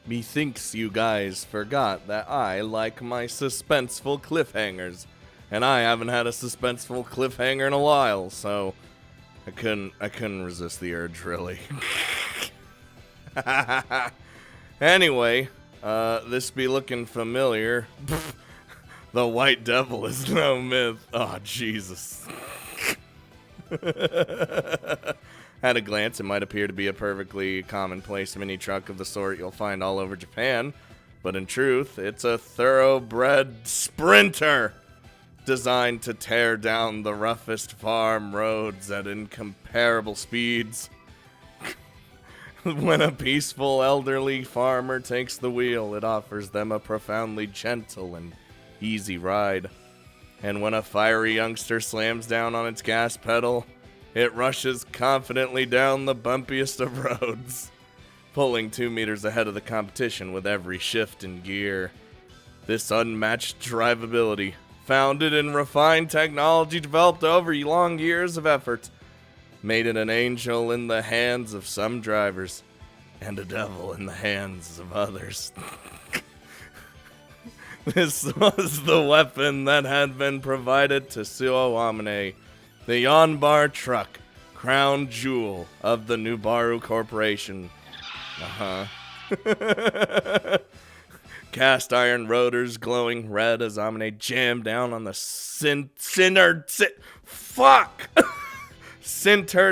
Methinks you guys forgot that I like my suspenseful cliffhangers. And I haven't had a suspenseful cliffhanger in a while, so I couldn't resist the urge, really. Anyway, this be looking familiar. The White Devil is no myth. Oh, Jesus. At a glance, it might appear to be a perfectly commonplace mini truck of the sort you'll find all over Japan, but in truth, it's a thoroughbred sprinter designed to tear down the roughest farm roads at incomparable speeds. When a peaceful elderly farmer takes the wheel, it offers them a profoundly gentle and easy ride. And when a fiery youngster slams down on its gas pedal, it rushes confidently down the bumpiest of roads, pulling 2 meters ahead of the competition with every shift in gear. This unmatched drivability, founded in refined technology developed over long years of effort, made it an angel in the hands of some drivers, and a devil in the hands of others. This was the weapon that had been provided to Suo Amine, the Yonbar truck, crown jewel of the Nubaru Corporation. Cast iron rotors glowing red as Amine jammed down on the sintered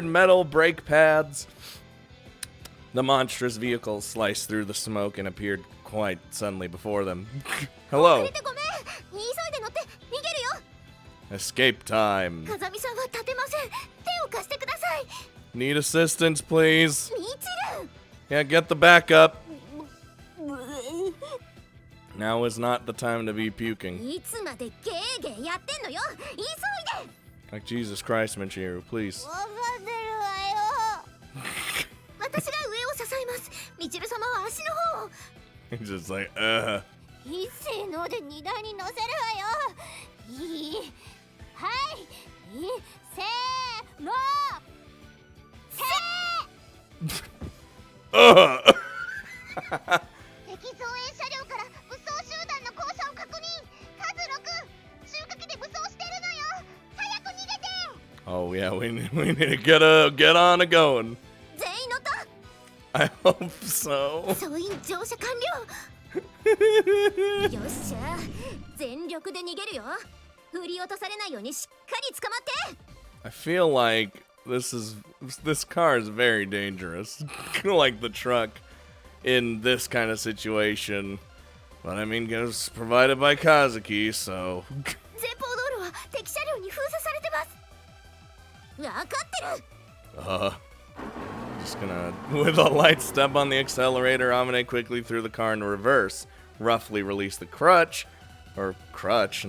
metal brake pads. The monstrous vehicle sliced through the smoke and appeared quite suddenly before them. Hello. Escape time. Need assistance, please? Yeah, get the backup. Now is not the time to be puking. Like Jesus Christ, Michiru, please. He's just like, Oh yeah, we need to get on a going. I hope so. I feel like this car is very dangerous. Like the truck in this kind of situation. But I mean, it was provided by Kazuki, so. Just gonna, with a light step on the accelerator, Amine quickly threw the car into reverse, roughly released the clutch, and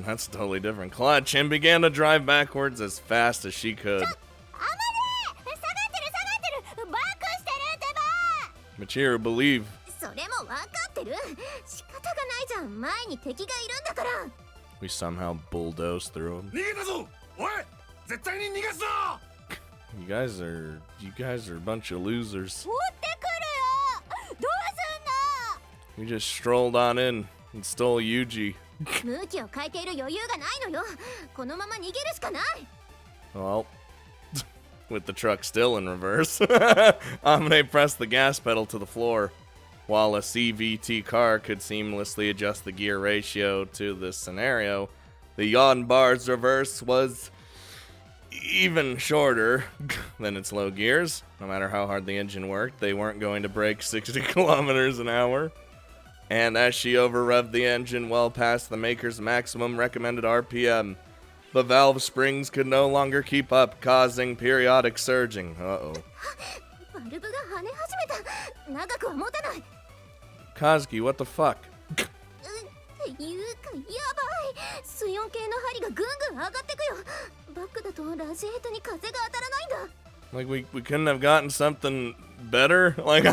that's totally different, clutch, and began to drive backwards as fast as she could. Michiru, believe. We somehow bulldozed through him. You guys are a bunch of losers. We just strolled on in and stole Yuji. Well, with the truck still in reverse, Amine pressed the gas pedal to the floor. While a CVT car could seamlessly adjust the gear ratio to this scenario, the Yonbar's reverse was even shorter than its low gears. No matter how hard the engine worked, they weren't going to break 60 kilometers an hour. And as she over-revved the engine well past the maker's maximum recommended RPM, the valve springs could no longer keep up, causing periodic surging. Kazuki, what the fuck? Like, we couldn't have gotten something better? Like,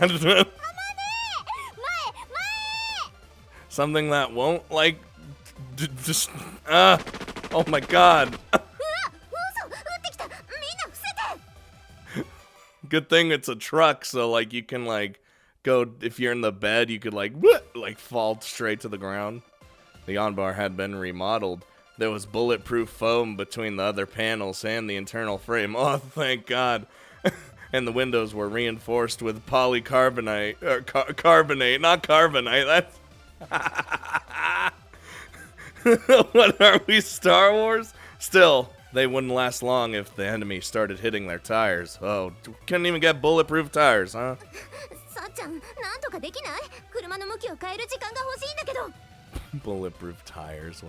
something that won't, like, just, oh my god. Good thing it's a truck, so, like, you can, like, if you're in the bed, you could like fall straight to the ground. The Yonbar had been remodeled. There was bulletproof foam between the other panels and the internal frame. Oh, thank God. And the windows were reinforced with polycarbonate, or carbonate, not carbonite. That's what are we, Star Wars? Still, they wouldn't last long if the enemy started hitting their tires. Oh, couldn't even get bulletproof tires, huh? Bulletproof tires.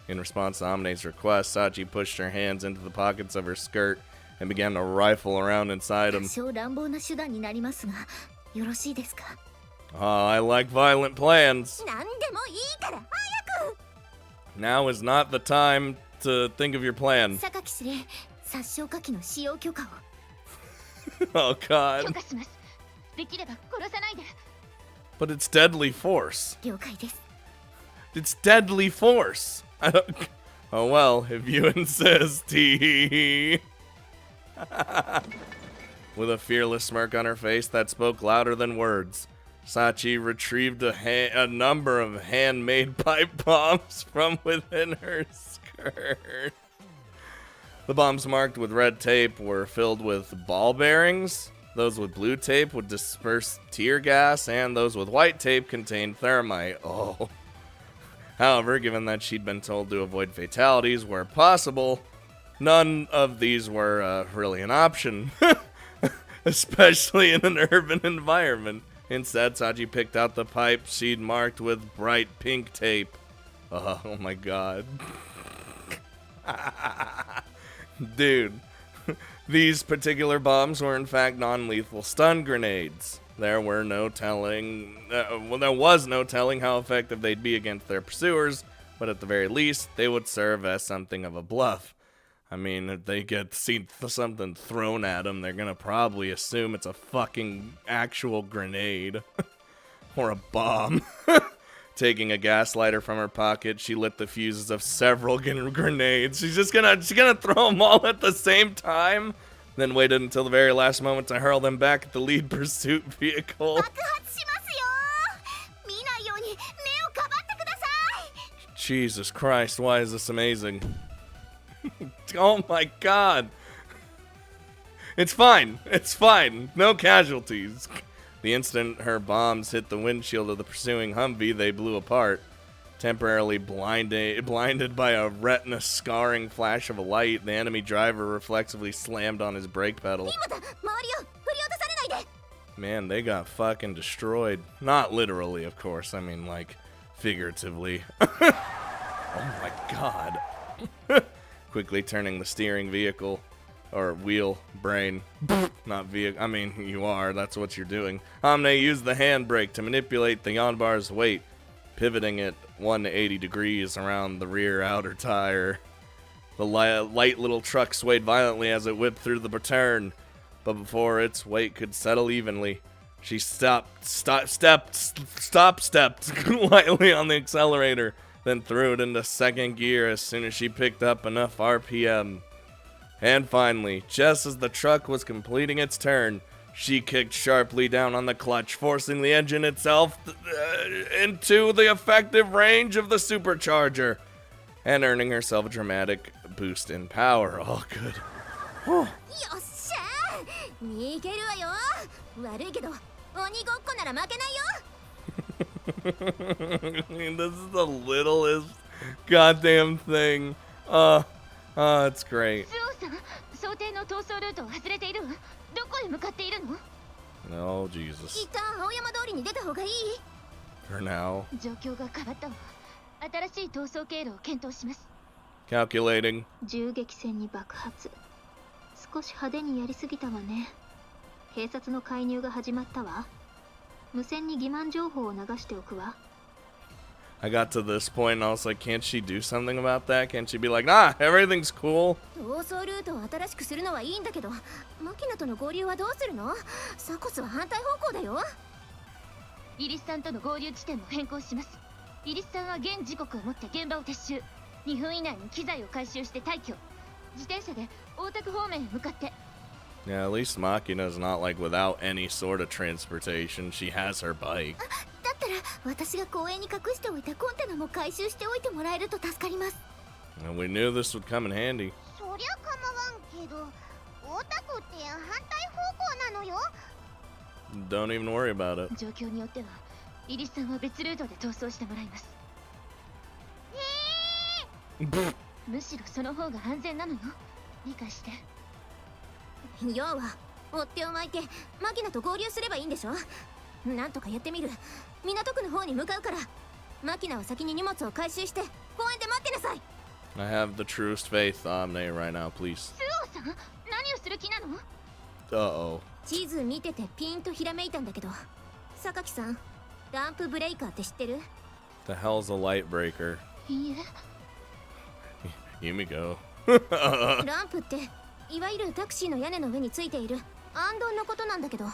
In response to Amine's request, Sachi pushed her hands into the pockets of her skirt and began to rifle around inside them. Oh, I like violent plans. Now is not the time to think of your plan. Oh, God. But it's deadly force. It's deadly force. Oh, well, if you insist. With a fearless smirk on her face that spoke louder than words, Sachi retrieved a number of handmade pipe bombs from within her skirt. The bombs marked with red tape were filled with ball bearings. Those with blue tape would disperse tear gas, and those with white tape contained thermite. Oh. However, given that she'd been told to avoid fatalities where possible, none of these were really an option, especially in an urban environment. Instead, Sachi picked out the pipe she'd marked with bright pink tape. Oh my God. Dude, these particular bombs were in fact non-lethal stun grenades. There was no telling how effective they'd be against their pursuers, but at the very least, they would serve as something of a bluff. I mean, if they see something thrown at them, they're gonna probably assume it's a fucking actual grenade. Or a bomb. Taking a gas lighter from her pocket, she lit the fuses of several grenades. She's gonna throw them all at the same time, then waited until the very last moment to hurl them back at the lead pursuit vehicle. Jesus Christ, why is this amazing? Oh my God. It's fine. It's fine. No casualties. The instant her bombs hit the windshield of the pursuing Humvee, they blew apart. Temporarily blinded by a retina-scarring flash of a light, the enemy driver reflexively slammed on his brake pedal. Man, they got fucking destroyed. Not literally, of course. I mean, like, figuratively. Oh my God. Quickly turning the steering vehicle, or wheel, brain, not vehicle, I mean, you are, that's what you're doing. Amine used the handbrake to manipulate the Yonbar's weight, pivoting it 180 degrees around the rear outer tire. The light little truck swayed violently as it whipped through the turn, but before its weight could settle evenly, she stepped lightly on the accelerator, then threw it into second gear as soon as she picked up enough RPM. And finally, just as the truck was completing its turn, she kicked sharply down on the clutch, forcing the engine itself into the effective range of the supercharger, and earning herself a dramatic boost in power. Oh, good. This is the littlest goddamn thing. It's great. Oh, Jesus. For now. Calculating. 少し派手にやりすぎたわね。警察の介入が始まったわ。無線に欺瞞情報を流しておくわ。I got to this point and I was like, can't she do something about that? Can't she be like, nah, everything's cool? 逃走ルートを新しくするのはいいんだけど、マキナとの合流はどうするの？サコスは反対方向だよ。イリスさんとの合流地点も変更します。イリスさんは現時刻をもって現場を撤収。2分以内に機材を回収して退去。自転車で大田区方面へ向かって。Yeah, at least Makina's not like without any sort of transportation. She has her bike. だったら私が公園に隠しておいたコンテナも回収しておいてもらえると助かります。 And we knew this would come in handy. そりゃ構わんけど、オタクって反対方向なのよ。 Don't even worry about it. 状況によってはイリスさんは別ルートで逃走してもらいます。むしろその方が安全なのよ。理解して。要は追っ手を巻いてマキナと合流すればいいんでしょ。なんとかやってみる。港区の方に向かうから、マキナは先に荷物を回収して公園で待ってなさい。 I have the truest faith, Omne, right now, please. スオさん、何をする気なの？ Uh-oh. 地図見ててピンとひらめいたんだけど、榊さん、ランプブレイカーって知ってる？ The hell's a light breaker? いいえ。Yumiko. ランプっていわゆるタクシーの屋根の上についているアンドンのことなんだけど、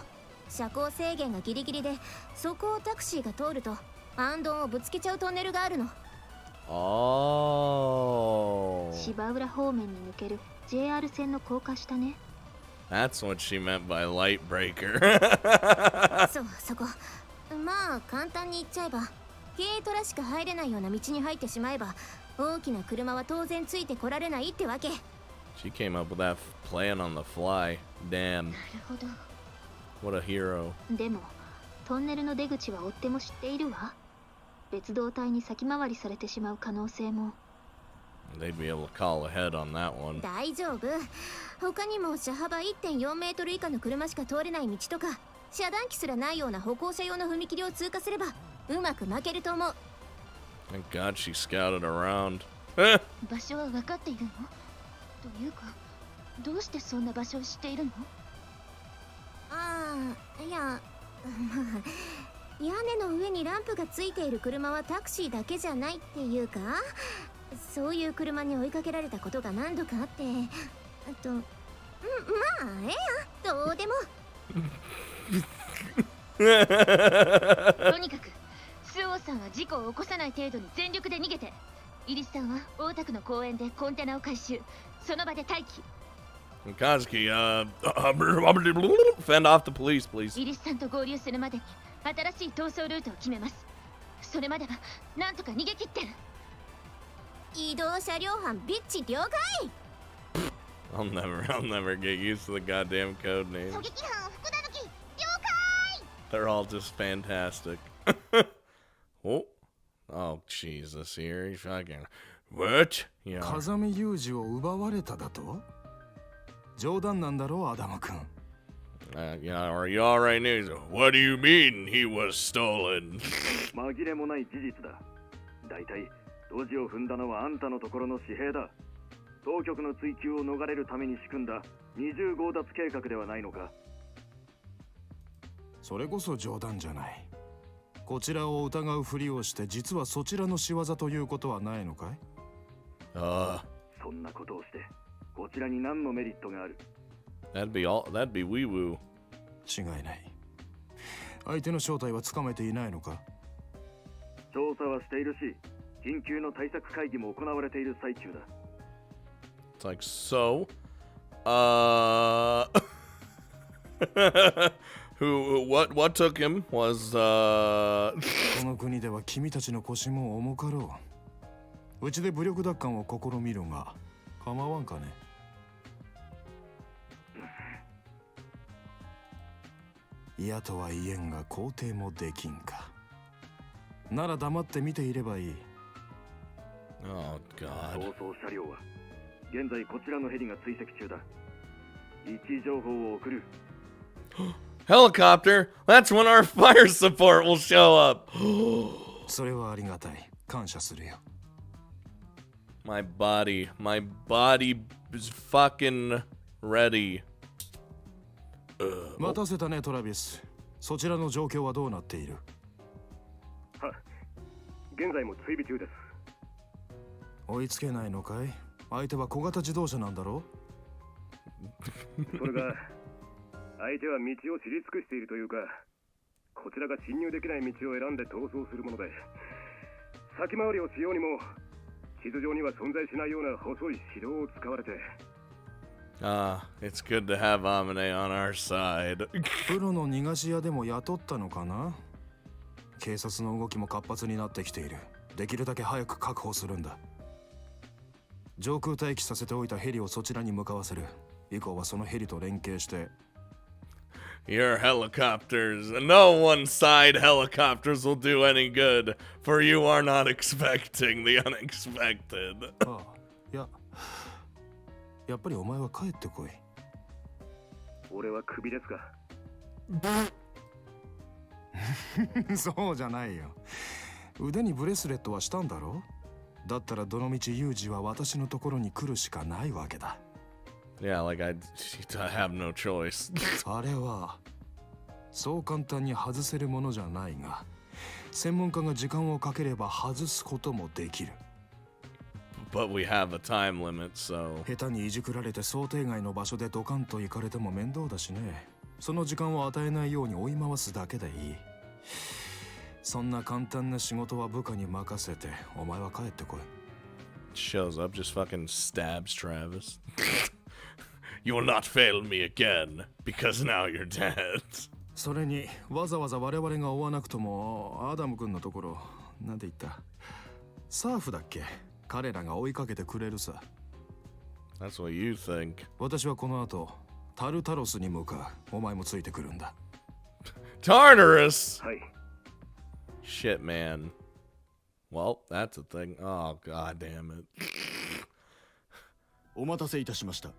車高制限がギリギリでそこをタクシーが通るとアンドンをぶつけちゃうトンネルがあるの。 Oh. 芝浦方面に抜ける JR 線の高架下ね。 That's what she meant by light breaker. そうそこ。まあ簡単に言っちゃえば、ゲートらしか入れないような道に入ってしまえば大きな車は当然ついてこられないってわけ。 She came up with that plan on the fly. Damn. なるほど。 What a hero. でもトンネルの出口は追っ手も知っているわ。別動隊に先回りされてしまう可能性も。 They'd be able to call ahead on that one. 大丈夫。他にも車幅 1.4 メートル以下の車しか通れない道とか、遮断機すらないような歩行者用の踏切を通過すればうまく負けると思う。 Thank God she scouted around. 場所は分かっているの？というか、どうしてそんな場所を知っているの？ああ、いや、まあ屋根の上にランプがついている車はタクシーだけじゃないっていうか、そういう車に追いかけられたことが何度かあって、まあええや、どうでも。とにかくスオさんは事故を起こさない程度に全力で逃げて、イリスさんは大田区の公園でコンテナを回収、その場で待機。 Kazuki, fend off the police, please. イリスさんと合流するまでに新しい逃走ルートを決めます。それまではなんとか逃げ切って。移動車両班ビッチ了解。 I'll never get used to the goddamn code names. 狙撃班福田抜き了解。 They're all just fantastic. Oh, Jesus, here he's fucking. What? Yeah. 風見雄二を奪われただと？冗談なんだろう、アダム君。Yeah, or you already knew. What do you mean he was stolen? 紛れもない事実だ。だいたいドジを踏んだのはあんたのところの紙幣だ。当局の追及を逃れるために仕組んだ二重強奪計画ではないのか。それこそ冗談じゃない。こちらを疑うふりをして実はそちらの仕業ということはないのかい？そんなことをしてこちらに何のメリットがある？ That'd be wee woo. 違いない。相手の正体はつかめていないのか？調査はしているし、緊急の対策会議も行われている最中だ。It's like, so, what took him was, この国では君たちの腰も重かろう。うちで武力奪還を試みるが構わんかね。嫌とは言えんが肯定もできんか。なら黙って見ていればいい。 oh, 逃 God. 走車両は現在こちらのヘリが追跡中だ。位置情報を送る。Helicopter? That's when our fire support will show up. それはありがたい。感謝するよ。My body is fucking ready. 待たせたね、トラビス。そちらの状況はどうなっている？は、現在も追尾中です。追いつけないのかい？相手は小型自動車なんだろそれが相手は道を知り尽くしているというか、こちらが侵入できない道を選んで逃走するもので、先回りをしようにも地図上には存在しないような細い城を使われて。It's good to have Amine on our side. プロの逃がし屋でも雇ったのかな。警察の動きも活発になってきている。できるだけ早く確保するんだ。上空待機させておいたヘリをそちらに向かわせる。以降はそのヘリと連携して。Your helicopters, no one side helicopters will do any good, for you are not expecting the unexpected. ああ、いや、やっぱりお前は帰ってこい。俺はクビですか。そうじゃないよ。腕にブレスレットはしたんだろ。だったらどのみちユージは私のところに来るしかないわけだ。Yeah, like I have no choice. あれはそう簡単に外せるものじゃないが、専門家が時間をかければ外すこともできる。But we have a time limit, so 下手にいじくられて想定外の場所でドカンと行かれても面倒だしね。その時間を与えないように追い回すだけでいい。そんな簡単な仕事は部下に任せて、お前は帰ってこい。shows up, just fucking stabs Travis. You will not fail me again, because now you're dead. それにわざわざ我々が追わなくともアダム君のところ、なんて言った、サーフだっけ、彼らが追いかけてくれるさ。 That's what you think. 私はこの後タルタロスに向かう。お前もついてくるんだ。 Tartarus! はい。 Shit, man. Well, that's a thing. Oh, god damn it. お待たせいたしました。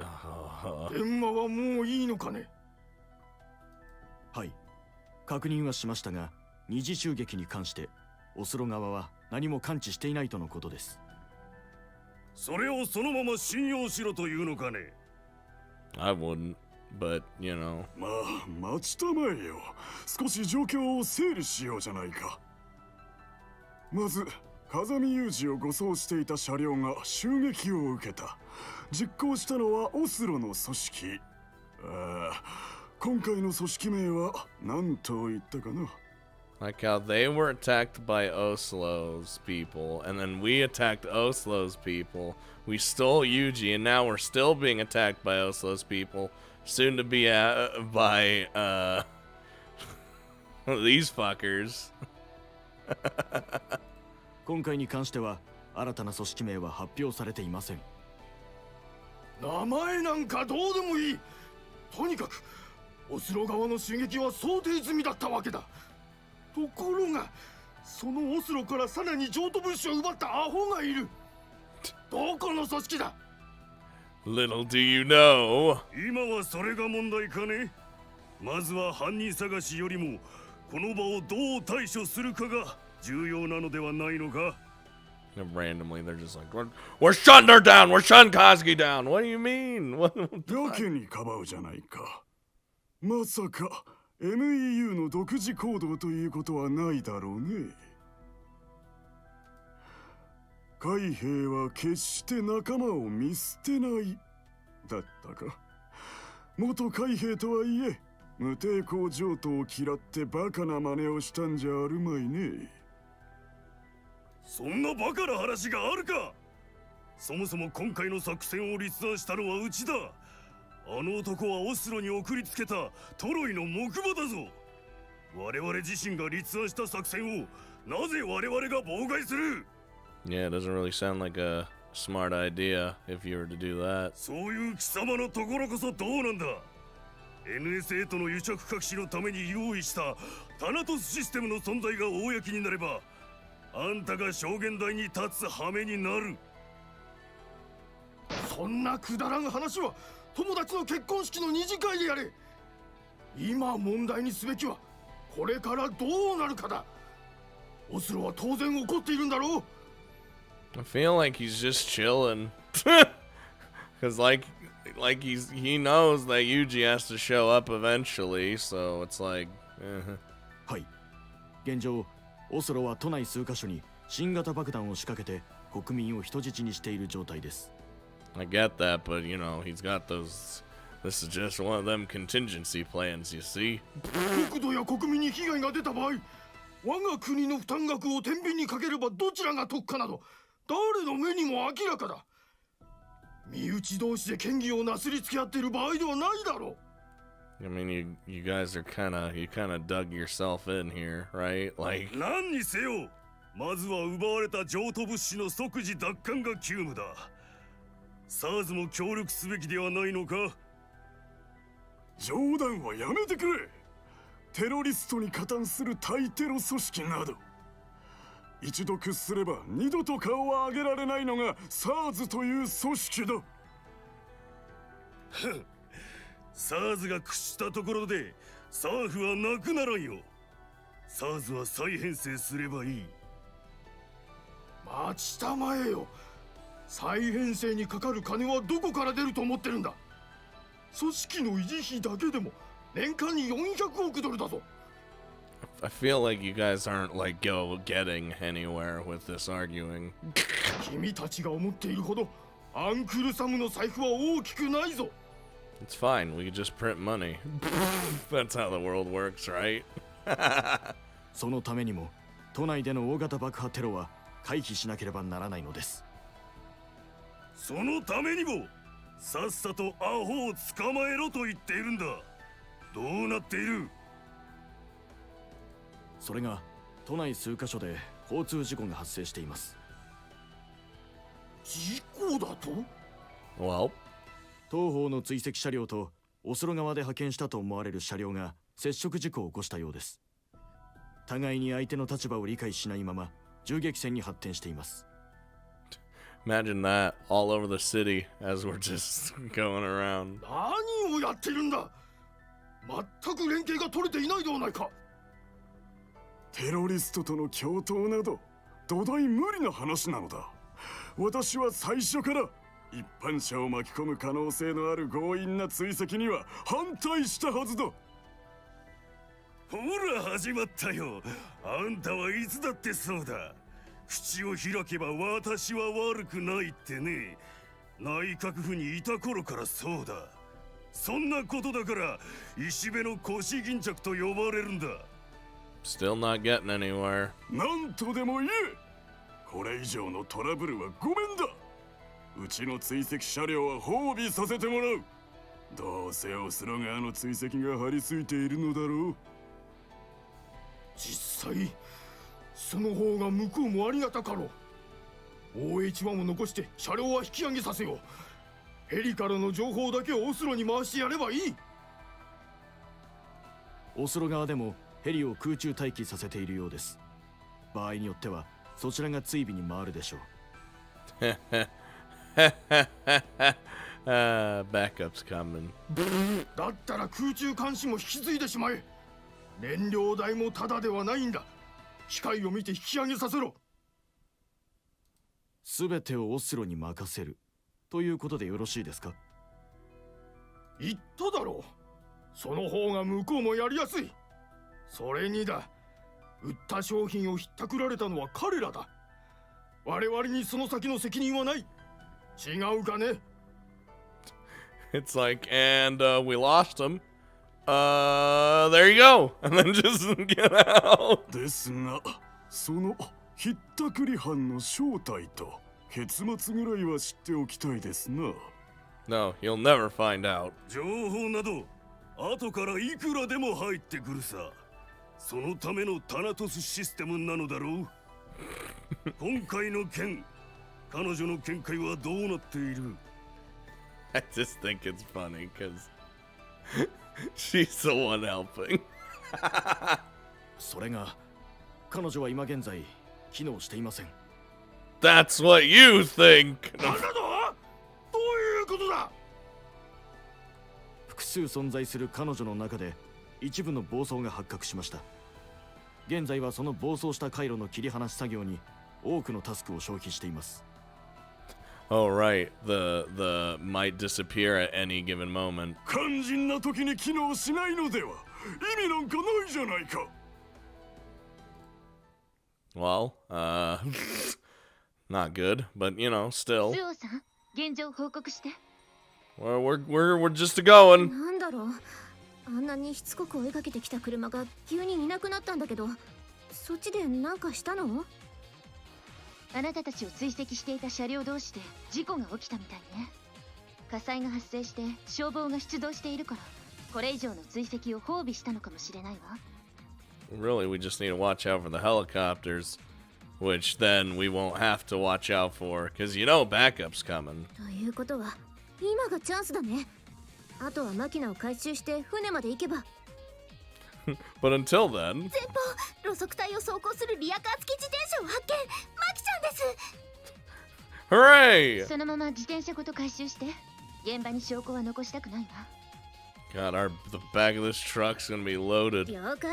Oh. 電話はもういいのかね。はい、確認はしましたが、二次襲撃に関してオスロ側は何も感知していないとのことです。それをそのまま信用しろというのかね。 I wouldn't, but, you know. まあ、待ちたまえよ。少し状況を整理しようじゃないか。まず、風見雄二を護送していた車両が襲撃を受けた。実行したのはオスロの組織。今回の組織名は何と言ったかな。 Like how they were attacked by Oslo's people, and then we attacked Oslo's people. We stole Yuji, and now we're still being attacked by Oslo's people. Soon to be by these fuckers. 今回に関しては新たな組織名は発表されていません。名前なんかどうでもいい。とにかくオスロ側の襲撃は想定済みだったわけだ。ところがそのオスロからさらに譲渡物資を奪ったアホがいる。どこの組織だ。 Little do you know. 今はそれが問題かね。まずは犯人探しよりもこの場をどう対処するかが重要なのではないのか。 And randomly, they're just like, we're shutting her down. We're shutting Koski down. What do you mean? What the や fuck? けにかばうじゃないか。まさか MEU の独自行動ということはないだろうね。海兵は決して仲間を見捨てないだったか。元海兵とはいえ無抵抗上等を嫌ってバカな真似をしたんじゃあるまいね。そんなバカな話があるか。そもそも今回の作戦を立案したのはうちだ。あの男はオスロに送りつけたトロイの木馬だぞ。我々自身が立案した作戦をなぜ我々が妨害する。 Yeah, it doesn't really sound like a smart idea if you were to do that. そういう貴様のところこそどうなんだ。 NSA との癒着隠しのために用意したタナトスシステムの存在が公になればあんたが証言台に立つ羽目になる。そんなくだらん話は友達の結婚式の二次会でやれ。今問題にすべきはこれからどうなるかだ。オスロは当然怒っているんだろう。 I feel like he's just chilling. Cause like he knows that Yuji has to show up eventually, so it's like, はい、現状オスロは都内数カ所に新型爆弾を仕掛けて国民を人質にしている状態です。 I get that, but you know, he's got those. This is just one of them contingency plans, you see. 国土や国民に被害が出た場合、我が国の負担額を天秤にかければどちらが得かなど誰の目にも明らかだ。身内同士で権威をなすりつけ合っている場合ではないだろう。 I mean, you guys are you kind of dug yourself in here, right? Like, 何にせよ、まずは奪われた譲渡物資の即時奪還が急務だ。SARS も協力すべきではないのか。冗談はやめてくれ。テロリストに加担する対テロ組織など、一度屈すれば二度と顔は上げられないのが SARS という組織だ。SARS が屈したところでサーフはなくならんよ。 SARS は再編成すればいい。待ちたまえよ。再編成にかかる金はどこから出ると思ってるんだ。組織の維持費だけでも年間に400億ドルだぞ。I feel like you guys aren't like getting anywhere with this arguing. 君たちが思っているほどアンクルサムの財布は大きくないぞ。 It's fine, we can just print money. That's how the world works, right? そのためにも都内での大型爆破テロは回避しなければならないのです。そのためにもさっさとアホを捕まえろと言っているんだ。どうなっている。それが都内数カ所で交通事故が発生しています。事故だと。 Well, 東方の追跡車両とオスロ川で派遣したと思われる車両が接触事故を起こしたようです。互いに相手の立場を理解しないまま銃撃戦に発展しています。imagine that all over the city as we're just going around. 何をやっているんだ。全く連携が取れていないではないか。テロリストとの共闘など土台無理な話なのだ。私は最初から一般者を巻き込む可能性のある強引な追跡には反対したはずだ。ほら始まったよ。あんたはいつだってそうだ。口を開けば私は悪くないってね。内閣府にいた頃からそうだ。そんなことだから石部の腰巾着と呼ばれるんだ。 Still not getting anywhere. なんとでも言え。これ以上のトラブルはごめんだ。うちの追跡車両は包囲させてもらう。どうせオスロ川の追跡が張り付いているのだろう。実際その方が向こうもありがたかろう。 OH1 を残して車両は引き上げさせよう。ヘリからの情報だけをオスロに回してやればいい。オスロ側でもヘリを空中待機させているようです。場合によってはそちらが追尾に回るでしょう。Backup's coming. だったら空中監視も引き継いでしまえ。燃料代もタダではないんだ。機械を見て引き上げさせろ。すべてをオスロに任せるということでよろしいですか。言っただろう。その方が向こうもやりやすい。それにだ、売った商品をひったくられたのは彼らだ。我々にその先の責任はない。違うかね。 It's like, and we lost him. There you go. And then just get out. ですが、そのひったくり犯の正体と結末ぐらいは知っておきたいですな。No, you'll never find out. 情報など後からいくらでも入ってくるさ。そのためのタナトスシステムなのだろう。今回の件、彼女の見解はどうなっている。 I just think it's funny because she's the one helping. それが彼女は今現在機能していません。 That's what you think. なんだと？どういうことだ。複数存在する彼女の中で一部の暴走が発覚しました。現在はその暴走した回路の切り離し作業に多くのタスクを消費しています。 Oh right, the might disappear at any given moment. 肝心な時に機能しないのでは意味なんかないじゃないか。Well, not good, but you know, still. スオさん、現状報告して。We're just going. なんだろう、あんなにしつこく追いかけてきた車が急にいなくなったんだけど、そっちでなんかしたの？あなたたちを追跡していた車両同士で事故が起きたみたいね。火災が発生して消防が出動しているから、これ以上の追跡を放備したのかもしれないわ。Really, we just need to watch out for the helicopters, which then we won't have to watch out for, because you know backup's coming. ということは今がチャンスだね。あとはマキナを回収して船まで行けば。But until then... 前方、路側帯を走行するリアカー付き自転車を発見。マキちゃんです。Hooray! そのまま自転車ごと回収して、現場に証拠は残したくないわ。God, the back of this truck's gonna be loaded. 了解。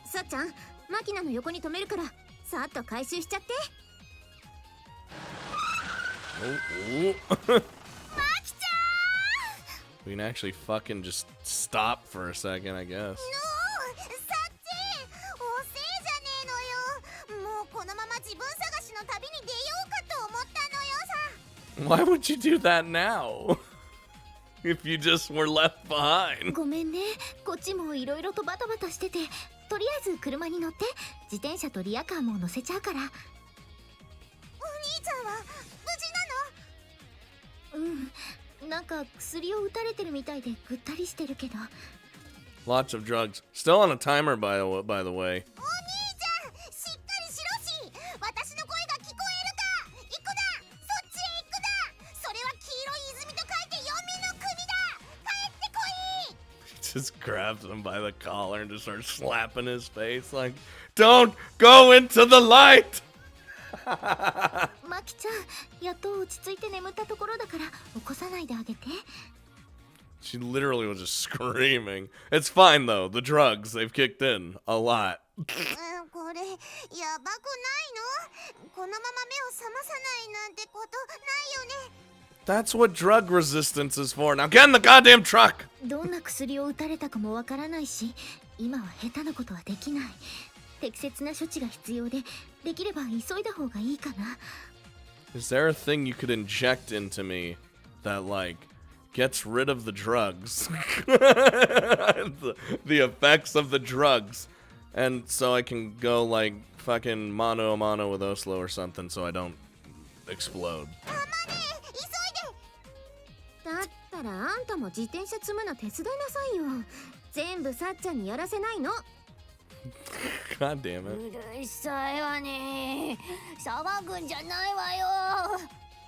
さっちゃん、マキナの横に止めるからさっと回収しちゃって。Oh, マキちゃん we can actually fucking just stop for a second, I guess. のー、さっちおせいじゃねえのよ。もうこのまま自分探しの旅に出ようかと思ったのよさ。 Why would you do that now? If you just were left behind. ごめんね、こっちもいろいろとバタバタしてて、とりあえず車に乗って自転車とリアカーも乗せちゃうから。お兄ちゃんは無事なの？なんか薬を打たれてるみたいでぐったりしてるけど。 Lots of drugs. Still on a timer, by the way. お兄ちゃん、しっかりしろし。私の声が聞こえるか。行くだ、そっちへ行くだ。それは黄色い泉と書いて黄泉の国だ。帰ってこい。 He just grabs him by the collar and just starts slapping his face like, "Don't go into the light!" マキちゃん、やっと落ち着いて眠ったところだから起こさないであげて。 She literally was just screaming. It's fine though. The drugs, they've kicked in a lot. これやばくないの？このまま目を覚まさないなんてことないよね。 That's what drug resistance is for. Now get in the goddamn truck! どんな薬を打たれたかもわからないし、今は下手なことはできない。適切な処置が必要で、できれば急いだ方がいいかな。 Is there a thing you could inject into me that, like, gets rid of the drugs? the effects of the drugs. And so I can go, like, fucking mano a mano with Oslo or something so I don't explode. だったらあんたも自転車積むの手伝いなさいよ。全部さっちゃんにやらせないの。 God damn it. うるさいわね。騒ぐんじゃないわよ。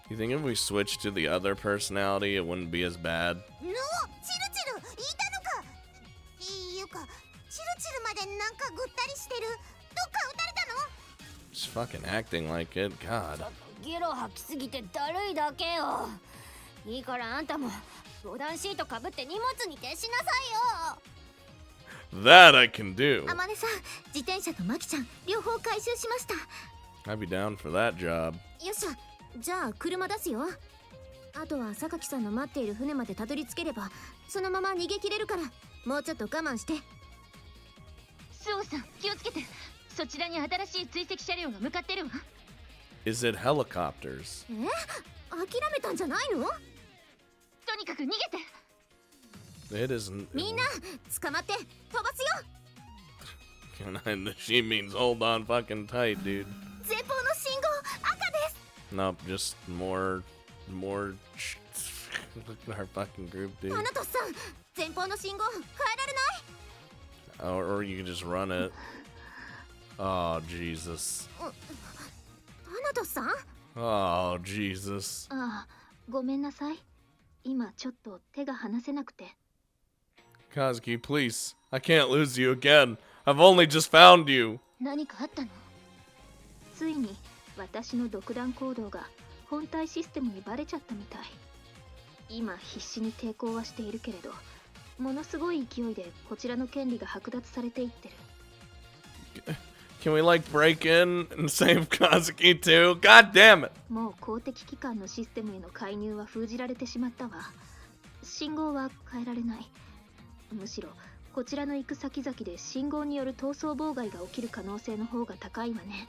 You think if we switched to the other personality, it wouldn't be as bad? の、チルチルいたのか。っていうか、チルチルまでなんかぐったりしてる。どっか撃たれたの？ Just fucking acting like it. God. ゲロ吐きすぎてだるいだけよ。いいからあんたも防弾シートかぶって荷物に徹しなさいよ。 That I can do. あまねさん、自転車とマキちゃん両方回収しました。 I'd be down for that job. よっしゃ、じゃあ車出すよ。あとは榊さんの待っている船までたどり着ければそのまま逃げ切れるから、もうちょっと我慢して。スオさん、気をつけて。そちらに新しい追跡車両が向かってるわ。 Is it helicopters? 諦めたんじゃないの？とにかく逃げて。 It isn't. みんな捕まって飛ばすよ。She means hold on fucking tight, dude. 前方の信号赤です。 Nope, just more. Look at our fucking group, dude. アナトスさん、前方の信号変えられない？ Or you can just run it. Oh, Jesus. アナトスさん？ Oh, Jesus. ああ、ごめんなさい。今ちょっと手が離せなくて。 Kazuki, please. I can't lose you again. I've only just found you. 何かあったの？ついに私の独断行動が本体システムにバレちゃったみたい。今必死に抵抗はしているけれど、ものすごい勢いでこちらの権利が剥奪されていってる。 Can we like break in and save Kazuki too? God damn it! もう公的機関のシステムへの介入は封じられてしまったわ。信号は変えられない。むしろこちらの行く先々で信号による逃走妨害が起きる可能性の方が高いわね。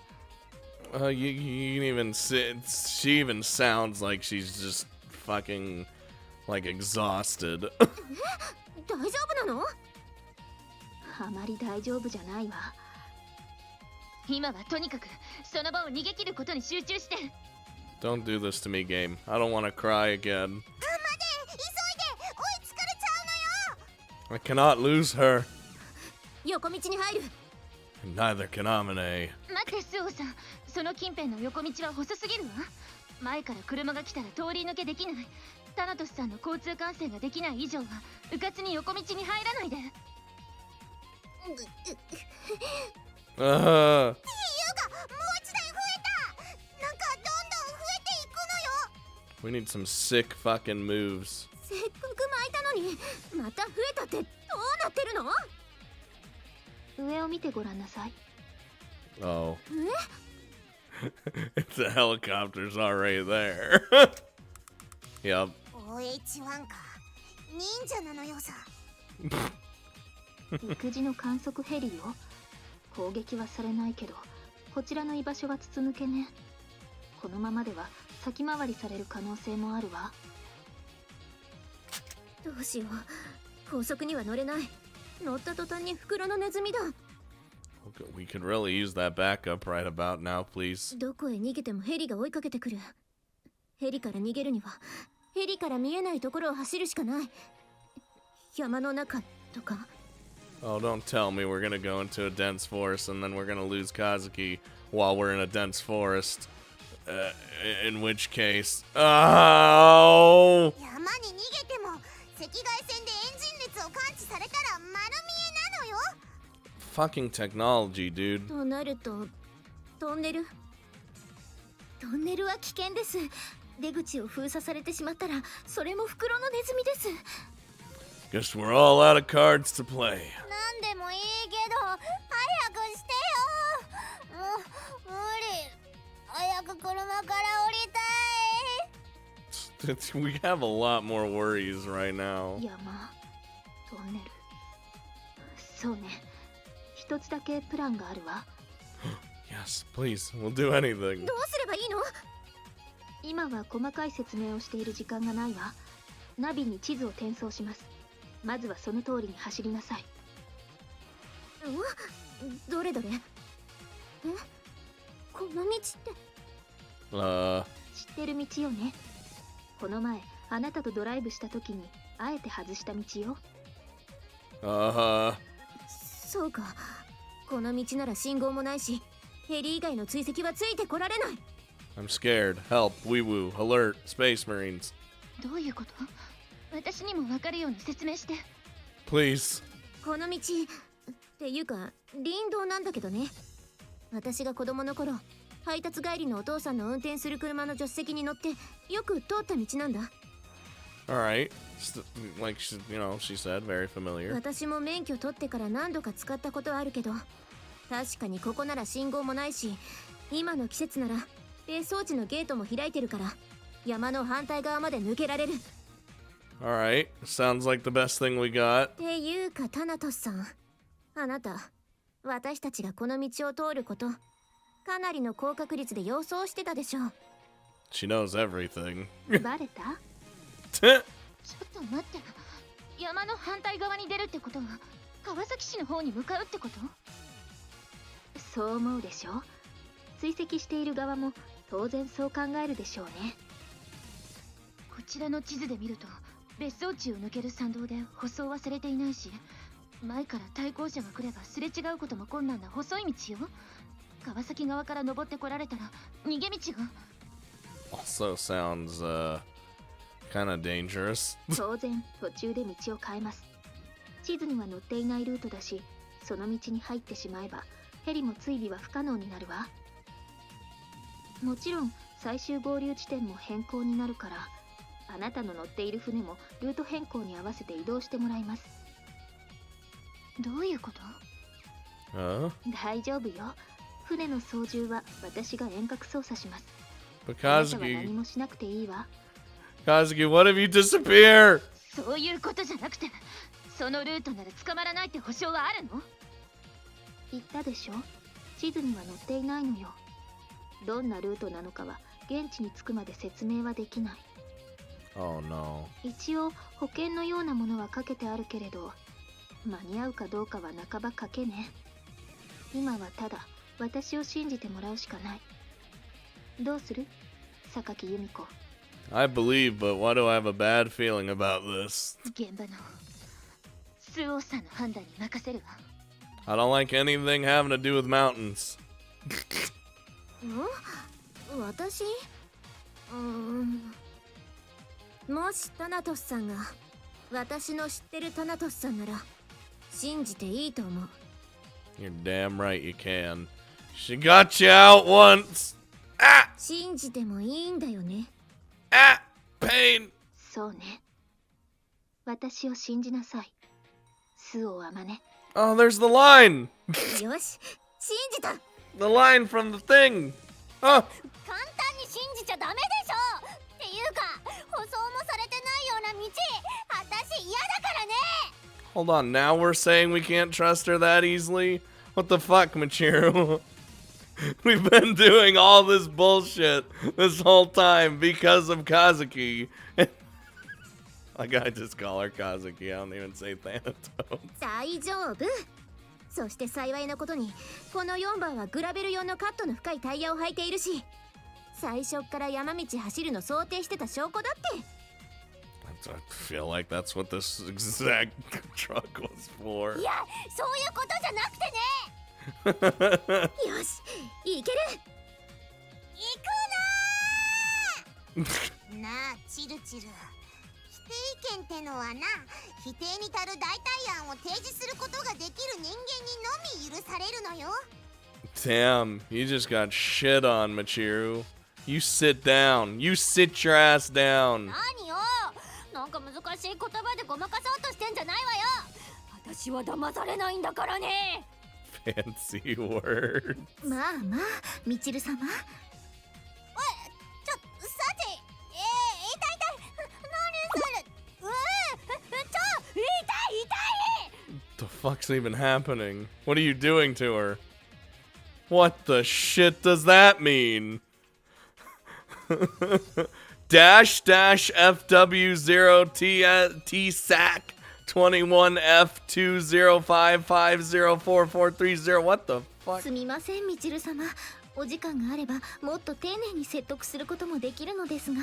You can even see, she even sounds like she's just fucking like exhausted. 大丈夫なの？あまり大丈夫じゃないわ。今はとにかくその場を逃げ切ることに集中して。 Don't do this to me, game. I don't want to cry again. 待て、I cannot lose her. 横道に入る。 And neither can Amine. 待ってスオさん、その近辺の横道は細すぎるわ。前から車が来たら通り抜けできない。タナトスさんの交通管制ができない以上は迂闊に横道に入らないで。Uh, っていうかもう一台増えた。なんかどんどん増えていくのよ。 we need some sick fucking moves. せっかく巻いたのにまた増えたってどうなってるの？上を見てごらんなさい。 Oh. The helicopter's already there. Yep. OH1 か。忍者なのよさ。陸自の観測ヘリよ。攻撃はされないけど、こちらの居場所が筒抜けね。このままでは先回りされる可能性もあるわ。どうしよう。高速には乗れない。乗った途端に袋のネズミだ。We could really use that backup right about now, please. どこへ逃げてもヘリが追いかけてくる。ヘリから逃げるにはヘリから見えないところを走るしかない。山の中とか。 Oh, don't tell me we're gonna go into a dense forest and then we're gonna lose Kazuki while we're in a dense forest. In which case... Oh! 山に逃げても赤外線でエンジン熱を感知されたら丸見えなのよ。 Fucking technology, dude. となるとトンネルは危険です。出口を封鎖されてしまったらそれも袋のネズミです。 Guess we're all out of cards to play. なんでもいいけど早くしてよ。もう無理。早く車から降りたい。 We have a lot more worries right now. 山、トンネル。そうね。一つだけプランがあるわ。Yes, please. We'll do anything. どうすればいいの？今は細かい説明をしている時間がないわ。ナビに地図を転送します。まずはその通りに走りなさい。どれどれ？この道って。知ってる道よね。この前あなたとドライブした時にあえて外した道よ。そうか。この道なら信号もないしヘリ以外の追跡はついてこられない。 I'm scared. Help. Wee woo. Alert. Space Marines. どういうこと？私にも分かるように説明して。 Please. この道っていうか林道なんだけどね。私が子供の頃配達帰りのお父さんの運転する車の助手席に乗ってよく通った道なんだ。 Alright. Like, she said, very familiar. 私も免許取ってから何度か使ったことあるけど、確かにここなら信号もないし、今の季節なら冷装置のゲートも開いてるから山の反対側まで抜けられる。 Alright. Sounds like the best thing we got. っていうかタナトスさん、あなた私たちがこの道を通ることかなりの高確率で予想してたでしょ。 She knows everything. バレた？ちょっと待って。山の反対側に出るってことは川崎市の方に向かうってこと？そう思うでしょ。追跡している側も当然そう考えるでしょうね。こちらの地図で見ると別荘地を抜ける山道で舗装はされていないし、前から対向車が来ればすれ違うことも困難な細い道よ。川崎側から登ってこられたら逃げ道が。 Also sounds, kinda dangerous. 当然途中で道を変えます。地図には載っていないルートだし、その道に入ってしまえばヘリも追尾は不可能になるわ。もちろん最終合流地点も変更になるから、あなたの乗っている船もルート変更に合わせて移動してもらいます。どういうこと？大丈夫よ。船の操縦は私が遠隔操作します。 But あなたは何 Kazuki, もしなくていいわ。 Kazuki, what if you disappear? そういうことじゃなくて、そのルートなら捕まらないって保証はあるの？言ったでしょ。地図には載っていないのよ。どんなルートなのかは現地に着くまで説明はできない。 Oh no. 一応保険のようなものはかけてあるけれど、間に合うかどうかは半ば賭けね。今はただ私を信じてもらうしかない。どうする？榊由美子。 I believe, but why do I have a bad feeling about this? 現場のスオさんの判断に任せるわ。 I don't like anything having to do with mountains. 私もしタナトスさんが私の知ってるタナトスさんなら信じていいと思う。 You're damn right you can. She got you out once. Ah! 信じてもいいんだよね。 Ah! Pain! そうね。私を信じなさい。スオはまね。 Oh, there's the line! よし、信じた。 The line from the thing! Oh! 簡単に信じちゃダメでしょ。っていうか舗装もされてないような道、私嫌だからね。 Hold on, now we're saying we can't trust her that easily? What the fuck, Michiru? We've been doing all this bullshit this whole time because of Kazuki. Like, I just call her Kazuki, I don't even say Thanatos. 大丈夫。そして幸いなことにこの4番はグラベル用のカットの深いタイヤを履いているし、最初っから山道走るの想定してた証拠だって。 I feel like that's what this exact truck was for. いや、そういうことじゃなくてね。よし、いける。行くなあチルチル。否定意見ってのはな、否定に足る代替案を提示することができる人間にのみ許されるのよ。 Damn, you just got shit on, Michiru. You sit down. You sit your ass down. 何よ、なんか難しい言葉でごまかそうとしてんじゃないわよ。私は騙されないんだからね。 Fancy words. まあまあ、みちる様。さて、痛い痛い。何それ。痛い痛い。 What the fuck's even happening? What are you doing to her? What the shit does that mean? Dash FW0 TSAC 21F20550443. What the fuck? すみません、みちる様。お時間があればもっと丁寧に説得することもできるのですが、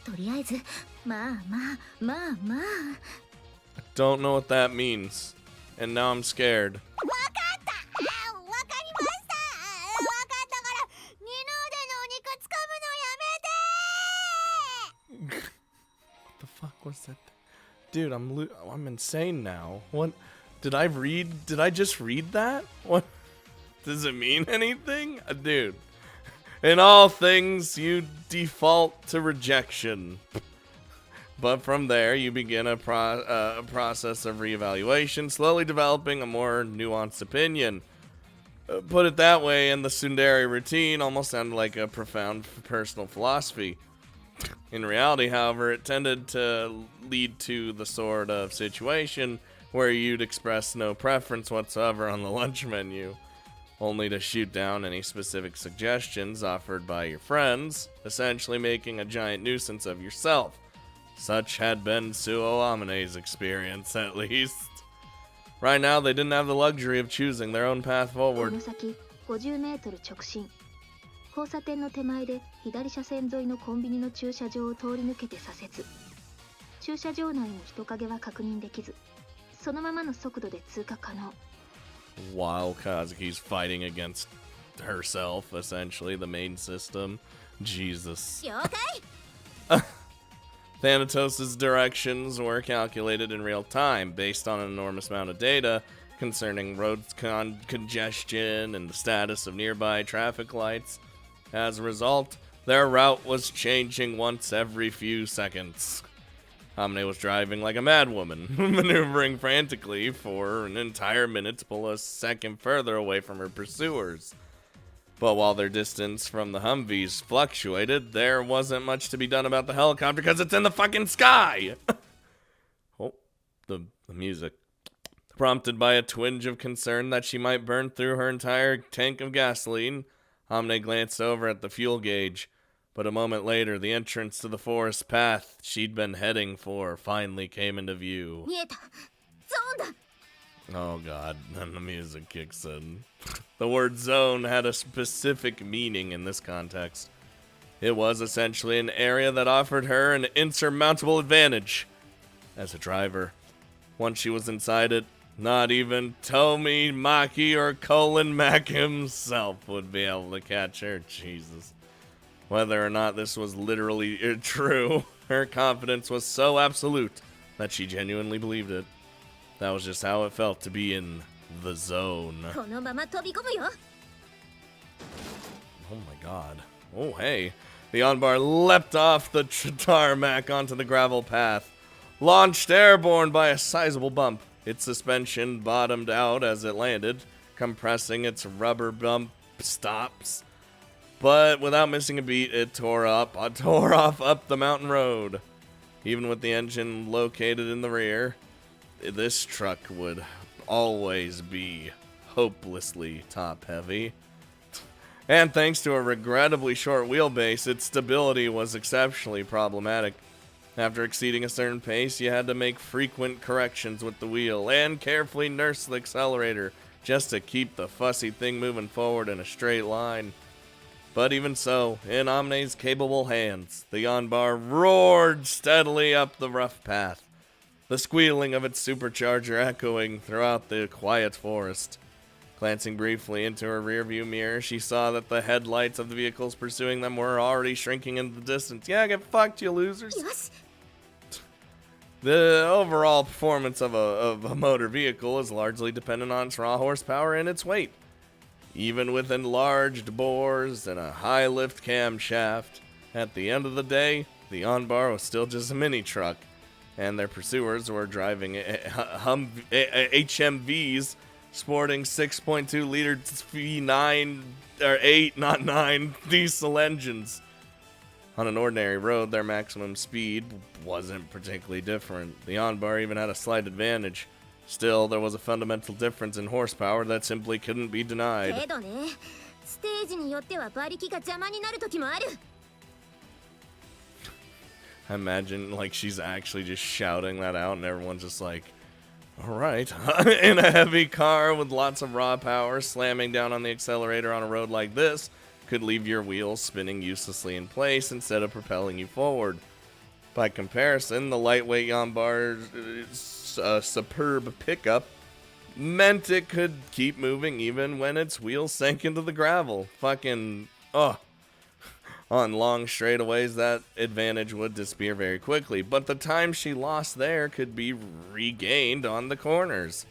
とりあえずまあまあまあまあ。 Don't know what that means. And now I'm scared. わかった。わかりました。わかったから二の腕のお肉つかむのやめて。 What the fuck was that? Dude, I'm insane now. What? Did I just read that? What? Does it mean anything? Dude. In all things, you default to rejection. But from there, you begin a process of reevaluation, slowly developing a more nuanced opinion. Put it that way, and the Tsundere routine almost sounded like a profound personal philosophy. In reality, however, it tended to lead to the sort of situation where you'd express no preference whatsoever on the lunch menu, only to shoot down any specific suggestions offered by your friends, essentially making a giant nuisance of yourself. Such had been Suo Amine's experience, at least. Right now, they didn't have the luxury of choosing their own path こ forward. の先50メートル直進。交差点の手前で左車線沿いのコンビニの駐車場を通り抜けて左折。駐車場内に人影は確認できず、そのままの速度で通過可能。 While Kazuki's fighting against herself, essentially, the main system. Jesus. 了解。 Thanatos' directions were calculated in real time based on an enormous amount of data concerning road congestion and the status of nearby traffic lights. As a result, their route was changing once every few seconds. Amine was driving like a madwoman, maneuvering frantically for an entire minute to pull a second further away from her pursuers. But while their distance from the Humvees fluctuated, there wasn't much to be done about the helicopter because it's in the fucking sky! Oh, the music. Prompted by a twinge of concern that she might burn through her entire tank of gasoline, Amine glanced over at the fuel gauge. But a moment later, the entrance to the forest path she'd been heading for finally came into view. 見えた。ゾーンだ。 Oh god, then the music kicks in. The word zone had a specific meaning in this context. It was essentially an area that offered her an insurmountable advantage as a driver. Once she was inside it, not even Tomi Maki or Colin Mack himself would be able to catch her. Jesus. Whether or not this was literally true, her confidence was so absolute that she genuinely believed it. That was just how it felt to be in the zone. このまま飛び込むよ Oh my god. Oh hey. The Onbar leapt off the tarmac onto the gravel path. Launched airborne by a sizable bump. Its suspension bottomed out as it landed, compressing its rubber bump stops. But without missing a beat, it tore off up the mountain road. Even with the engine located in the rear, this truck would always be hopelessly top-heavy. And thanks to a regrettably short wheelbase, its stability was exceptionally problematic. After exceeding a certain pace, you had to make frequent corrections with the wheel and carefully nurse the accelerator just to keep the fussy thing moving forward in a straight line. But even so, in Omne's capable hands, the Onbar roared steadily up the rough path, the squealing of its supercharger echoing throughout the quiet forest. Glancing briefly into her rearview mirror, she saw that the headlights of the vehicles pursuing them were already shrinking in the distance. Yeah, get fucked, you losers. Yes. The overall performance of a motor vehicle is largely dependent on its raw horsepower and its weight. Even with enlarged bores and a high lift camshaft, at the end of the day, the Onbar was still just a mini truck, and their pursuers were driving HMVs sporting 6.2 liter V9 or 8, not 9 diesel engines. On an ordinary road, their maximum speed wasn't particularly different. The Onbar even had a slight advantage. Still, there was a fundamental difference in horsepower that simply couldn't be denied. けどねステージによっては馬力が邪魔になる時もある I imagine like she's actually just shouting that out and everyone's just like, alright. In a heavy car with lots of raw power, slamming down on the accelerator on a road like this could leave your wheels spinning uselessly in place instead of propelling you forward. By comparison, the lightweight Onbar's superb pickup meant it could keep moving even when its wheels sank into the gravel. Fucking, on long straightaways, that advantage would disappear very quickly, but the time she lost there could be regained on the corners.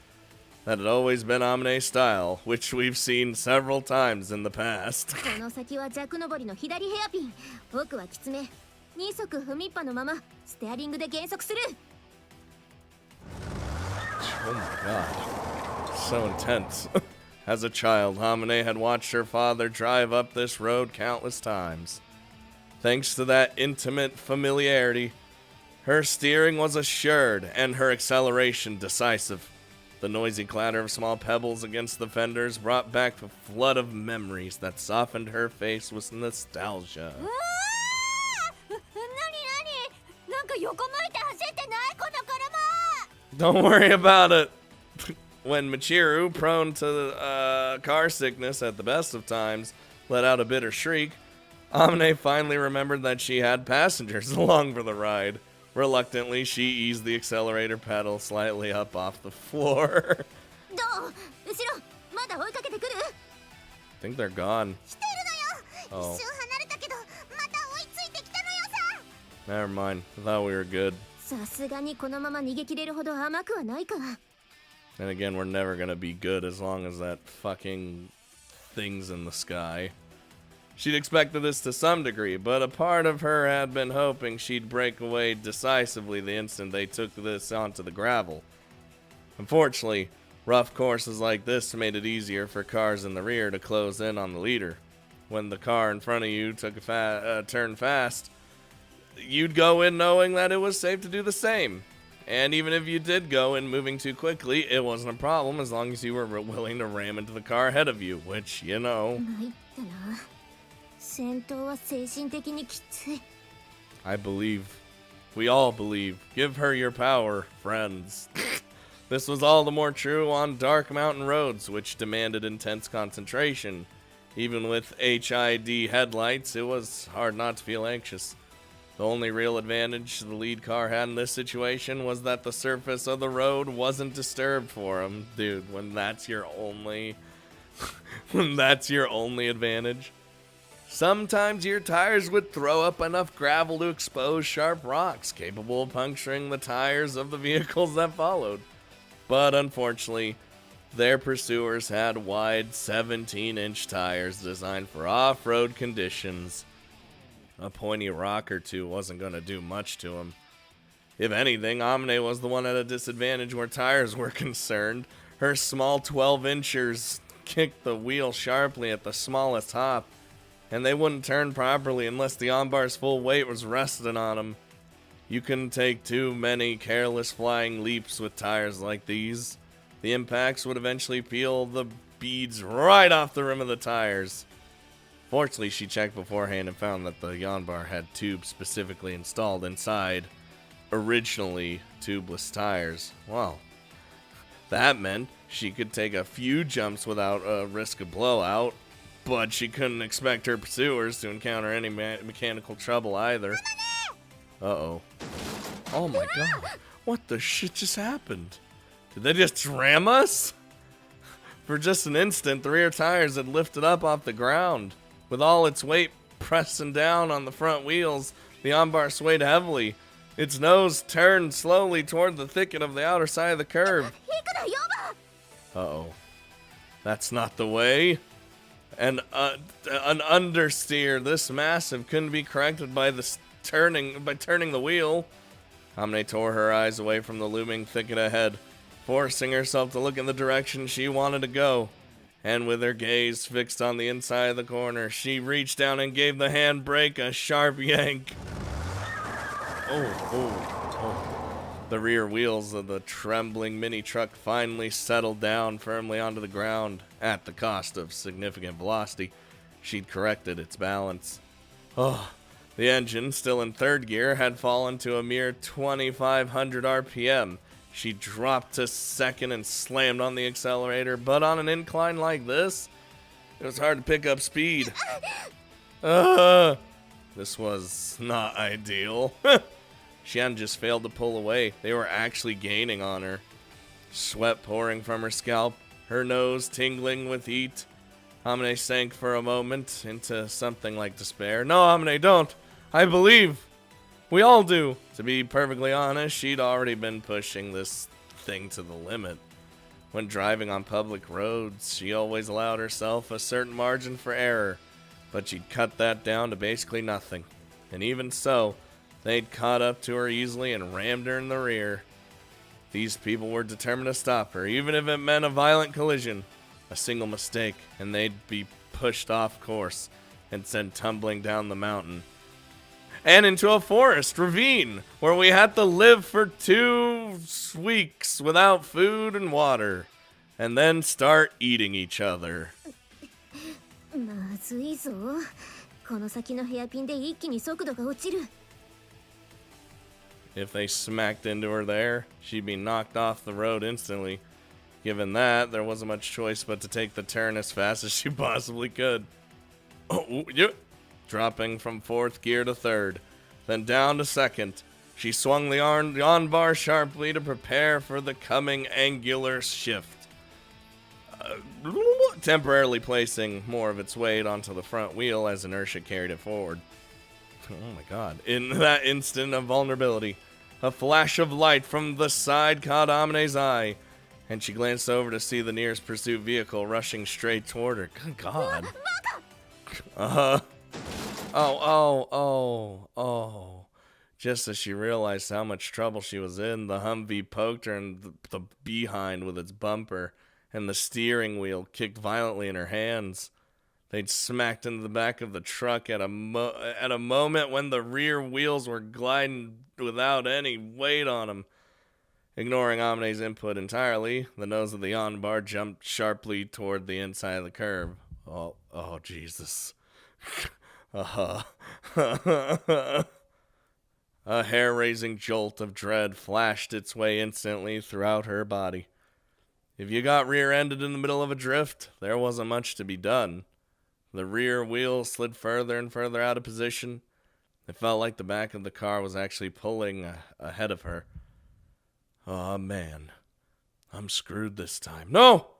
That had always been Omne's style, which we've seen several times in the past. この先は弱上りの左ヘアピン奥はきつめ2足踏みっぱのままステアリングで減速する Oh my god. So intense. As a child, Hamine had watched her father drive up this road countless times. Thanks to that intimate familiarity, her steering was assured and her acceleration decisive. The noisy clatter of small pebbles against the fenders brought back a flood of memories that softened her face with nostalgia. うわーなんか横向いて走ってないこの車 Don't worry about it. When Michiru, prone to car sickness at the best of times, let out a bitter shriek, Amine finally remembered that she had passengers along for the ride. Reluctantly, she eased the accelerator pedal slightly up off the floor. どう後ろまだ追いかけてくる I think they're gone. 来てるのよ Oh, 一瞬離れたけどまた追いついてきたのよさ never mind. I thought we were good. さすがにこのまま逃げ切れるほど甘くはないか And again, we're never gonna be good as long as that fucking thing's in the sky. She'd expected this to some degree, but a part of her had been hoping she'd break away decisively the instant they took this onto the gravel. Unfortunately, rough courses like this made it easier for cars in the rear to close in on the leader. When the car in front of you took a turn fast, you'd go in knowing that it was safe to do the same. And even if you did go in moving too quickly, it wasn't a problem as long as you were willing to ram into the car ahead of you, which, you know. 参ったな戦闘は精神的にきつい I believe. We all believe. Give her your power, friends. This was all the more true on dark mountain roads, which demanded intense concentration. Even with HID headlights, it was hard not to feel anxious. The only real advantage the lead car had in this situation was that the surface of the road wasn't disturbed for him. Dude, when that's your only when that's your only advantage. Sometimes your tires would throw up enough gravel to expose sharp rocks, capable of puncturing the tires of the vehicles that followed. But unfortunately, their pursuers had wide 17-inch tires designed for off-road conditions. A pointy rock or two wasn't going to do much to him. If anything, Amne was the one at a disadvantage where tires were concerned. Her small 12-inchers kicked the wheel sharply at the smallest hop, and they wouldn't turn properly unless the onbar's full weight was resting on them. You couldn't take too many careless flying leaps with tires like these. The impacts would eventually peel the beads right off the rim of the tires. Fortunately, she checked beforehand and found that the Yonbar had tubes specifically installed inside originally tubeless tires. Well, that meant she could take a few jumps without a risk of blowout, but she couldn't expect her pursuers to encounter any mechanical trouble either. Uh-oh. Oh my god. What the shit just happened? Did they just ram us? For just an instant, the rear tires had lifted up off the ground. With all its weight pressing down on the front wheels, the onbar swayed heavily. Its nose turned slowly toward the thicket of the outer side of the curve. Uh-oh. That's not the way. An understeer this massive couldn't be corrected by turning the wheel. Amne tore her eyes away from the looming thicket ahead, forcing herself to look in the direction she wanted to go. And with her gaze fixed on the inside of the corner, she reached down and gave the handbrake a sharp yank. Oh. The rear wheels of the trembling mini truck finally settled down firmly onto the ground at the cost of significant velocity. She'd corrected its balance. The engine, still in third gear, had fallen to a mere 2,500 RPM. She dropped to second and slammed on the accelerator, but on an incline like this, it was hard to pick up speed. This was not ideal. Xian just failed to pull away. They were actually gaining on her. Sweat pouring from her scalp, her nose tingling with heat. Amne sank for a moment into something like despair. No, Amne, don't. I believe. We all do. To be perfectly honest, she'd already been pushing this thing to the limit. When driving on public roads, she always allowed herself a certain margin for error, but she'd cut that down to basically nothing. And even so, they'd caught up to her easily and rammed her in the rear. These people were determined to stop her, even if it meant a violent collision. A single mistake, and they'd be pushed off course and sent tumbling down the mountain. And into a forest ravine where we had to live for 2 weeks without food and water, and then start eating each other. まずいぞ。この先のヘアピンで一気に速度が落ちる。 If they smacked into her there, she'd be knocked off the road instantly. Given that, there wasn't much choice but to take the turn as fast as she possibly could. Dropping from 4th gear to 3rd, then down to 2nd. She swung the on-bar sharply to prepare for the coming angular shift, temporarily placing more of its weight onto the front wheel as inertia carried it forward. Oh my god. In that instant of vulnerability, a flash of light from the side caught Amne's eye, and she glanced over to see the nearest pursuit vehicle rushing straight toward her. Good god. Oh. Just as she realized how much trouble she was in, the Humvee poked her in the behind with its bumper, and the steering wheel kicked violently in her hands. They'd smacked into the back of the truck at a moment when the rear wheels were gliding without any weight on them. Ignoring Amne's input entirely, the nose of the on-bar jumped sharply toward the inside of the curve. Oh, Jesus. A hair-raising jolt of dread flashed its way instantly throughout her body. If you got rear-ended in the middle of a drift, there wasn't much to be done. The rear wheel slid further and further out of position. It felt like the back of the car was actually pulling ahead of her. Oh man, I'm screwed this time. No!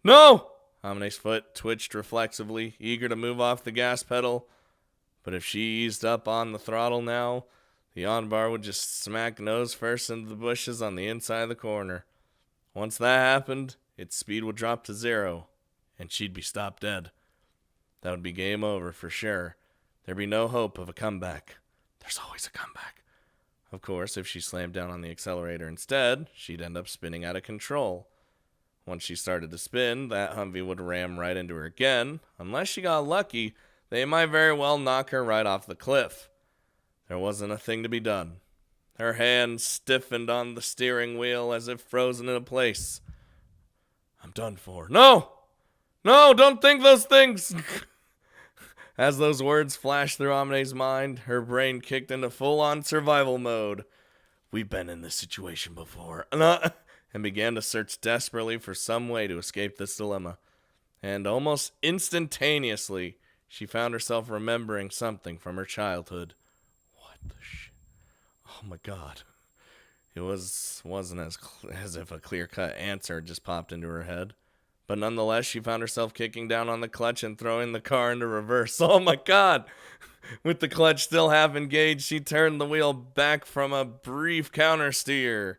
No! Hamene's foot twitched reflexively, eager to move off the gas pedal. But if she eased up on the throttle now, the Onbar would just smack nose first into the bushes on the inside of the corner. Once that happened, its speed would drop to 0, and she'd be stopped dead. That would be game over for sure. There'd be no hope of a comeback. There's always a comeback. Of course, if she slammed down on the accelerator instead, she'd end up spinning out of control. Once she started to spin, that Humvee would ram right into her again. Unless she got lucky, they might very well knock her right off the cliff. There wasn't a thing to be done. Her hand stiffened on the steering wheel as if frozen in place. I'm done for. No! No, don't think those things! As those words flashed through Amine's mind, her brain kicked into full-on survival mode. We've been in this situation before. And began to search desperately for some way to escape this dilemma. And almost instantaneously, she found herself remembering something from her childhood. What the shit? Oh my god. It wasn't as if a clear-cut answer just popped into her head. But nonetheless, she found herself kicking down on the clutch and throwing the car into reverse. Oh my god! With the clutch still half engaged, she turned the wheel back from a brief countersteer.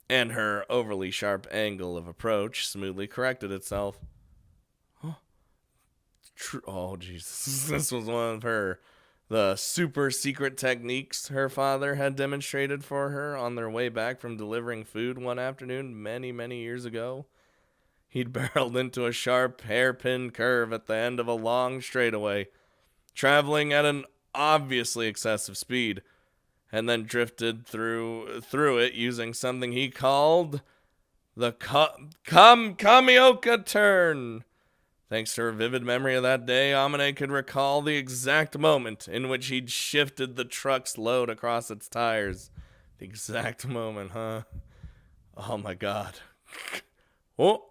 And her overly sharp angle of approach smoothly corrected itself. Oh, Jesus. This was one of the super secret techniques her father had demonstrated for her on their way back from delivering food one afternoon many, many years ago. He'd barreled into a sharp hairpin curve at the end of a long straightaway, traveling at an obviously excessive speed, and then drifted through it using something he called the Kamioka turn. Thanks to her vivid memory of that day, Amine could recall the exact moment in which he'd shifted the truck's load across its tires. The exact moment, huh? Oh my god. Oh!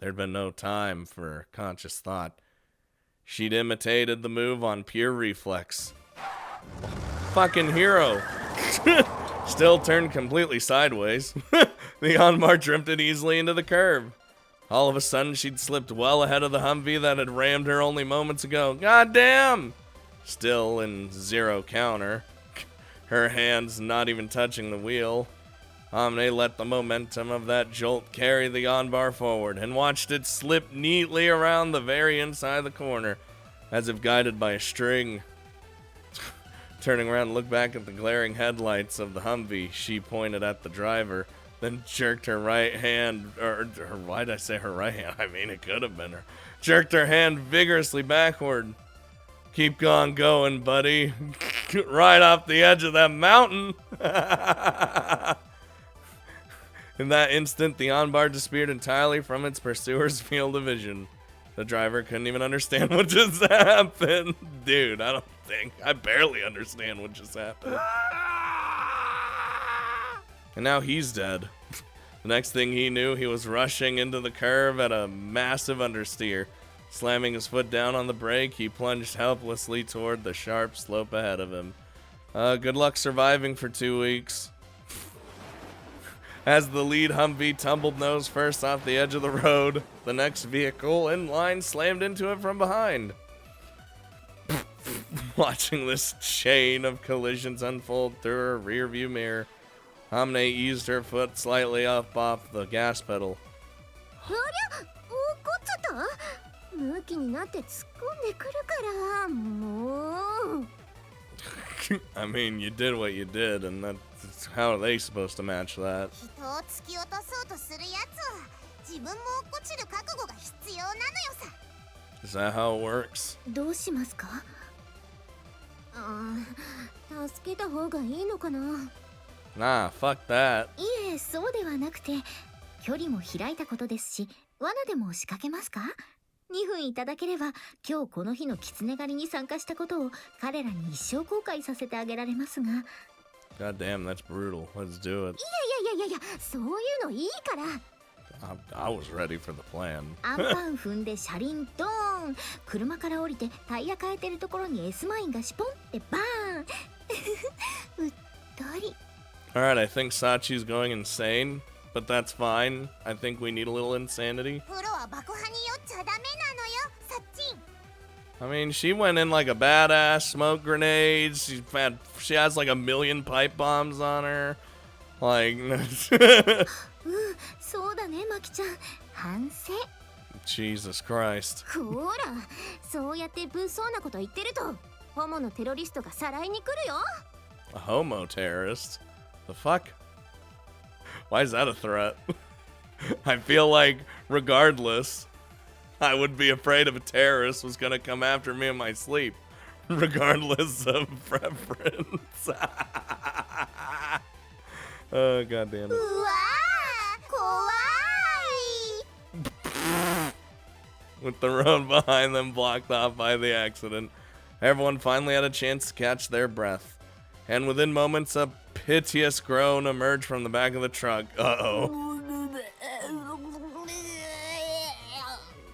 There'd been no time for conscious thought. She'd imitated the move on pure reflex. Fucking hero. Still turned completely sideways. The Onmar drifted easily into the curb. All of a sudden, she'd slipped well ahead of the Humvee that had rammed her only moments ago. God damn! Still in 0 counter. Her hands not even touching the wheel. Amine let the momentum of that jolt carry the Onbar forward and watched it slip neatly around the very inside of the corner, as if guided by a string. Turning around to look back at the glaring headlights of the Humvee, she pointed at the driver, then jerked her right hand, why'd I say her right hand? I mean, it could have been her. Jerked her hand vigorously backward. Keep on going, buddy. Right off the edge of that mountain. In that instant, the Onbar disappeared entirely from its pursuer's field of vision. The driver couldn't even understand what just happened. Dude, I barely understand what just happened. And now he's dead. The next thing he knew, he was rushing into the curve at a massive understeer. Slamming his foot down on the brake, he plunged helplessly toward the sharp slope ahead of him. Good luck surviving for 2 weeks. As the lead Humvee tumbled nose first off the edge of the road, the next vehicle in line slammed into it from behind. Watching this chain of collisions unfold through her rearview mirror, Hamne eased her foot slightly up off the gas pedal. I mean, you did what you did, and that's how are they supposed to match that? Is that how it works? Nah, fuck that. いえ、そうではなくて、距離も開いたことですし、罠でも仕掛けますか？2分いただければ、今日この日の狐狩りに参加したことを彼らに一生後悔させてあげられますが。God damn, that's brutal. Let's do it. いや、そういうのいいから。I was ready for the plan. アンパン踏んで車輪ドーン、車から降りてタイヤ変えてるところに S マインがシポンってバーンうっとり。 Alright, I think Sachi's going insane, but that's fine. I think we need a little insanity. プロは爆破に酔っちゃダメなのよ、サッチン。 I mean, she went in like a badass, smoke grenades. She has like a million pipe bombs on her. Like, そうだねマキちゃん、反省。 Jesus Christ. ほら、そうやって物騒なこと言ってるとホモのテロリストがさらいに来るよ。 A homo terrorist? The fuck? Why is that a threat? I feel like, regardless, I would be afraid if a terrorist was gonna come after me in my sleep, regardless of preference. Oh, god damn it. うわー、怖い。 With the road behind them blocked off by the accident, everyone finally had a chance to catch their breath. And within moments, a piteous groan emerged from the back of the truck. Uh-oh.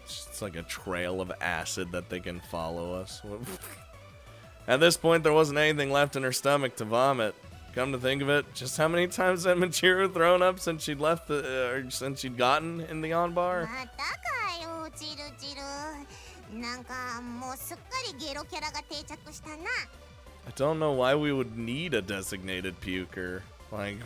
It's like a trail of acid that they can follow us. At this point, there wasn't anything left in her stomach to vomit. Come to think of it, just how many times had Michiru thrown up since she'd left since she'd gotten in the on bar? またかよ、チルチル。なんかもうすっかりゲロキャラが定着したな。 I don't know why we would need a designated puker. Like,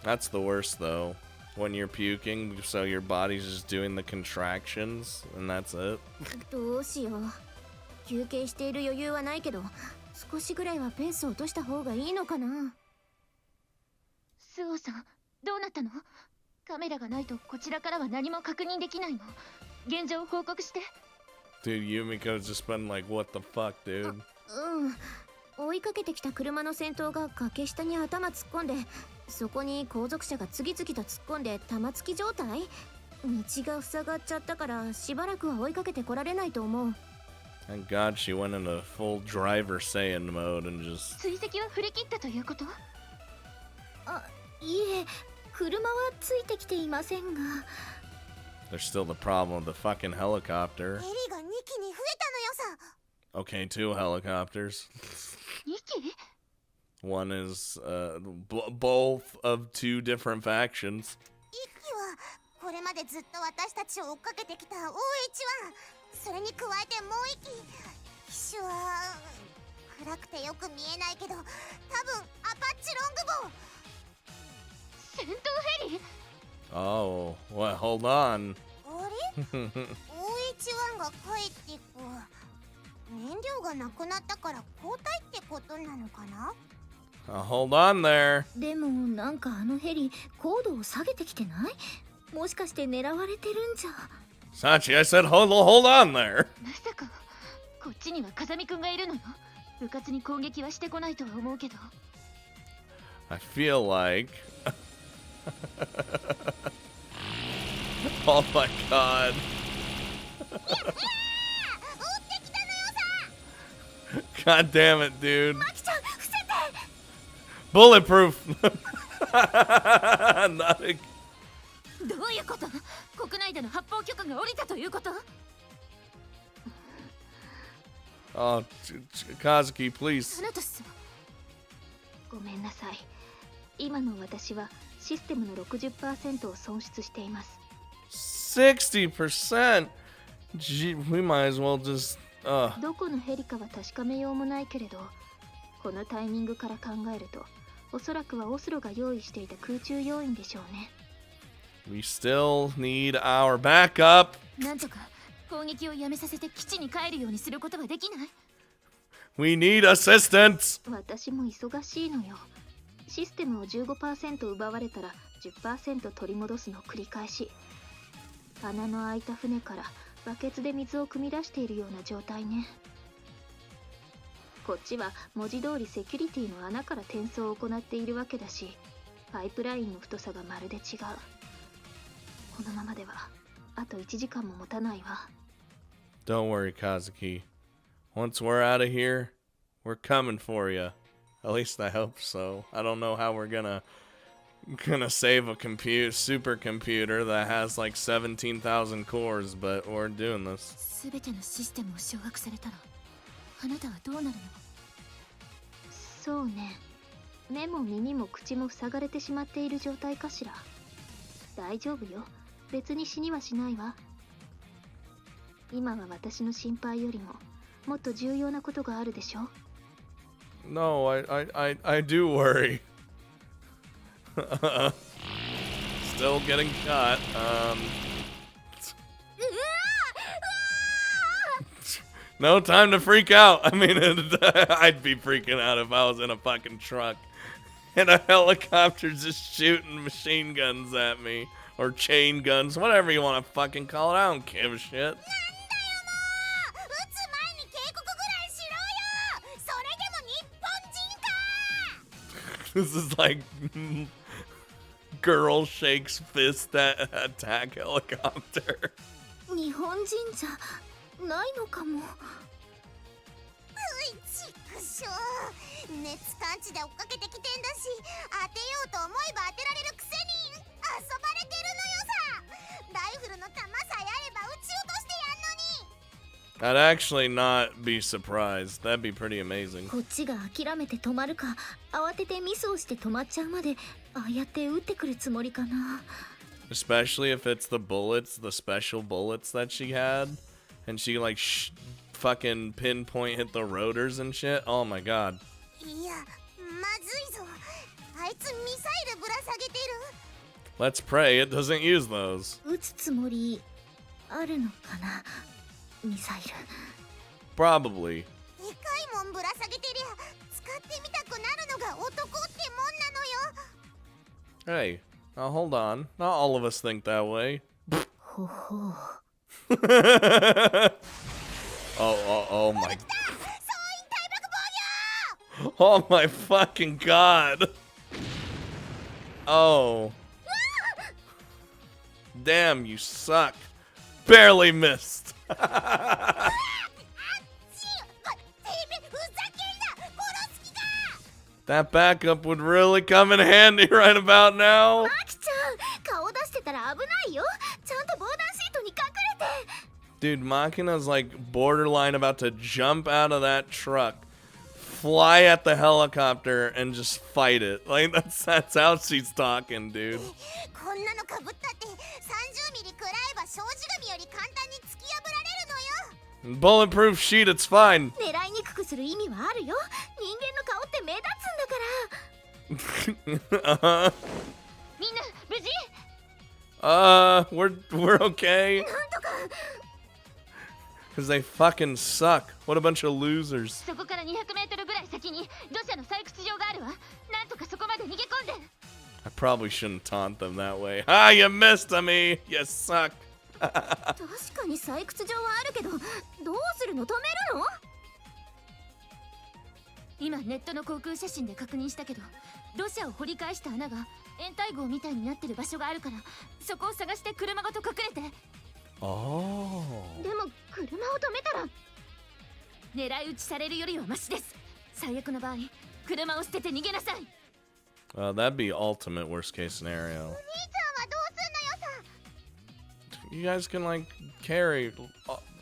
that's the worst though. When you're puking, so your body's just doing the contractions, and that's it. どうしよう。休憩している余裕はないけど、少しぐらいはペースを落とした方がいいのかな。スオさん、どうなったの？カメラがないとこちらからは何も確認できないの。現状報告して。 Dude, Yumiko's just been like, what the fuck, dude? 追いかけてきた車の先頭が崖下に頭突っ込んで、そこに後続車が次々と突っ込んで玉突き状態。道が塞がっちゃったからしばらくは追いかけてこられないと思う。 Thank God she went into full driver Saiyan mode and just... 追跡は振り切ったということ？あ、いえ、車はついてきていませんが。 There's still the problem with the fucking helicopter. ヘリが2機に増えたのよさ。 Okay, 2 helicopters. 2機？ One is both of 2 different factions. 1機はこれまでずっと私たちを追っかけてきた OH1。それに加えてもう1機。機種は暗くてよく見えないけど、多分アパッチロングボウ。戦闘ヘリ？ Oh, what? Hold on. あれ ?OH1 が帰ってく。燃料がなくなったから交代ってことなのかな？ Hold on there. でもなんかあのヘリ高度を下げてきてない？もしかして狙われてるんじゃ。 Sachi, I said hold on there. まさかこっちには風見くんがいるのよ。部活に攻撃はしてこないとは思うけど。 I feel like... Oh my god. God damn it, dude. Bulletproof. Not a... どういうこと？国内での発砲許可が下りたということ？ Oh, Kazuki, please. タナトス。ごめんなさい。今の私はシステムの 60% を損失しています。 60%? Gee, we might as well just... どこのヘリかは確かめようもないけれど、このタイミングから考えると、おそらくはオスロが用意していた空中要員でしょうね。We still need our backup. なんとか攻撃をやめさせて基地に帰るようにすることはできない？ We need assistance. 私も忙しいのよ。システムを 15% 奪われたら 10% 取り戻すの繰り返し。穴の開いた船からバケツで水を汲み出しているような状態ね。こっちは文字通りセキュリティの穴から転送を行っているわけだし、パイプラインの太さがまるで違う。このままではあと1時間も持たないわ。 Don't worry, Kazuki. Once we're out of here, we're coming for you. At least I hope so. I don't know how we're gonna gonna save a supercomputer that has like 17,000 cores, but we're doing this. すべてのシステムを掌握されたらあなたはどうなるの？そうね。目も耳も口も塞がれてしまっている状態かしら。大丈夫よ。別に死にはしないわ。今は私の心配よりももっと重要なことがあるでしょ。No, I do worry. Still getting shot. No time to freak out. I mean, I'd be freaking out if I was in a fucking truck and a helicopter just shooting machine guns at me. Or chain guns, whatever you want to fucking call it. I don't give a shit. This is like girl shakes fist at attack helicopter. 日本人じゃないのかも。ういちくしょう。熱感知で追っかけてきてんだし、当てようと思えば当てられるくせに遊ばれてるのよさ。ライフルの弾さえあれば撃ち落としてやんのに。 I'd actually not be surprised. That'd be pretty amazing. こっちが諦めて止まるか、慌ててミスをして止まっちゃうまで、ああやって撃ってくるつもりかな。Especially if it's the bullets, the special bullets that she had, and she like fucking pinpoint hit the rotors and shit. Oh my god. いや、まずいぞ。あいつミサイルぶら下げてる。 Let's pray it doesn't use those. 撃つつもりあるのかな、ミサイル。 Probably. でかいもんぶら下げてりゃ使ってみたくなるのが男ってもんなのよ。 Hey, now hold on. Not all of us think that way. ほほう。 oh my. Oh my fucking god. Oh. Damn, you suck. Barely missed. That backup would really come in handy right about now. マキちゃん、顔出してたら危ないよ。ちゃんと防弾シートに隠れて。 Dude, Machina's like borderline about to jump out of that truck, fly at the helicopter, and just fight it. Like that's how she's talking, dude. こんなのかぶったって30ミリ食らえば障子紙より簡単に突き破られるのよ。 Bulletproof sheet, it's fine. 狙いにくくする意味はあるよ。人間の顔って目立つんだから。みんな無事？ We're okay. なんとか。 Cause they fucking suck. What a bunch of losers. そこから200メートルぐらい先に土砂の採掘場があるわ。なんとかそこまで逃げ込んで。 I probably shouldn't taunt them that way. Ah, you missed on me. You suck. 確かに採掘場はあるけど、どうするの？止めるの？今ネットの航空写真で確認したけど、土砂を掘り返した穴が掩体壕みたいになってる場所があるから、そこを探して車ごと隠れて。 Oh. でも車を止めたら。狙い撃ちされるよりはマシです。最悪の場合、車を捨てて逃げなさい。 That'd be ultimate worst case scenario. 兄ちゃんはどうすんのよさ。 You guys can like carry.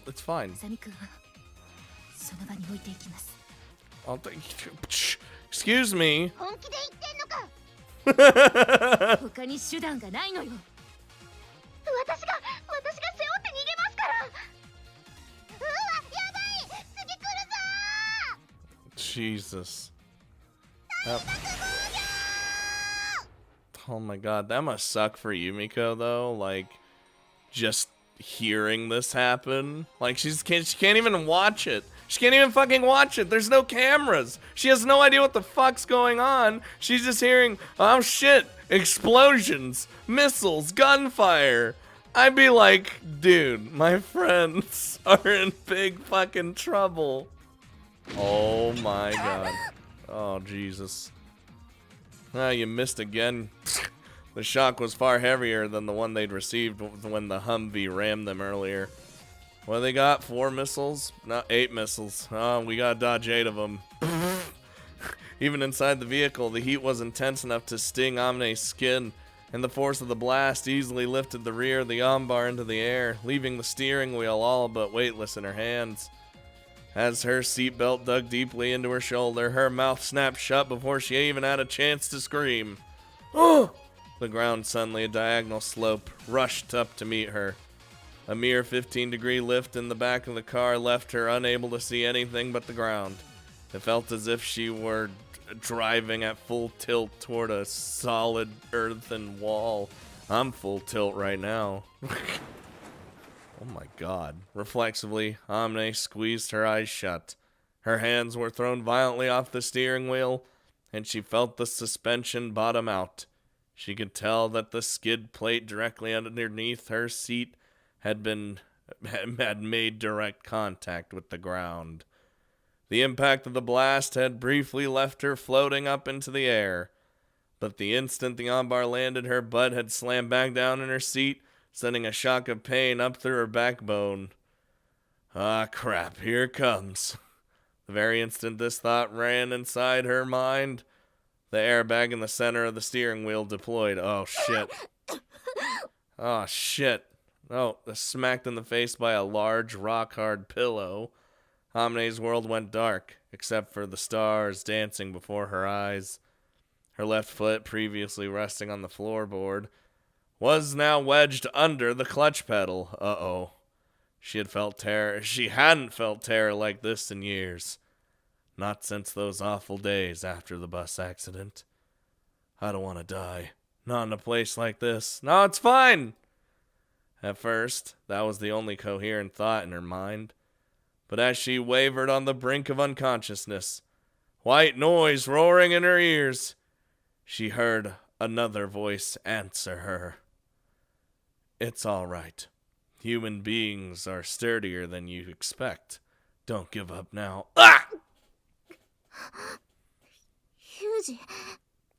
It's fine. サミ君、その場に置いていきます。 I'll take. Excuse me. 本気で言ってんのか。他に手段がないのよ。私が背負って逃げますから。うわ、やばい。次来るぞ。 Jesus. Oh my god, that must suck for Yumiko though. Like, just hearing this happen. Like, she can't even watch it. She can't even fucking watch it. There's no cameras. She has no idea what the fuck's going on. She's just hearing, oh shit, explosions, missiles, gunfire. I'd be like, dude, my friends are in big fucking trouble. Oh my god. Oh, Jesus. Ah, you missed again. The shock was far heavier than the one they'd received when the Humvee rammed them earlier. What do they got? 4 missiles? No, 8 missiles. Oh, we gotta dodge 8 of them. Even inside the vehicle, the heat was intense enough to sting Amne's skin, and the force of the blast easily lifted the rear of the Yambar into the air, leaving the steering wheel all but weightless in her hands. As her seatbelt dug deeply into her shoulder, her mouth snapped shut before she even had a chance to scream. Oh! The ground suddenly, a diagonal slope, rushed up to meet her. A mere 15-degree lift in the back of the car left her unable to see anything but the ground. It felt as if she were driving at full tilt toward a solid earthen wall. I'm full tilt right now. Oh my god. Reflexively, Amne squeezed her eyes shut. Her hands were thrown violently off the steering wheel, and she felt the suspension bottom out. She could tell that the skid plate directly underneath her seat had made direct contact with the ground. The impact of the blast had briefly left her floating up into the air, but the instant the Yambar landed, her butt had slammed back down in her seat, sending a shock of pain up through her backbone. Ah, crap, here it comes. The very instant this thought ran inside her mind, the airbag in the center of the steering wheel deployed. Oh, shit. Oh, shit. Oh, smacked in the face by a large, rock-hard pillow. Amne's world went dark, except for the stars dancing before her eyes. Her left foot, previously resting on the floorboard, was now wedged under the clutch pedal. Uh-oh. She hadn't felt terror like this in years. Not since those awful days after the bus accident. I don't want to die. Not in a place like this. No, it's fine! At first, that was the only coherent thought in her mind. But as she wavered on the brink of unconsciousness, white noise roaring in her ears, she heard another voice answer her. It's all right. Human beings are sturdier than you expect. Don't give up now. Ah! Yuji.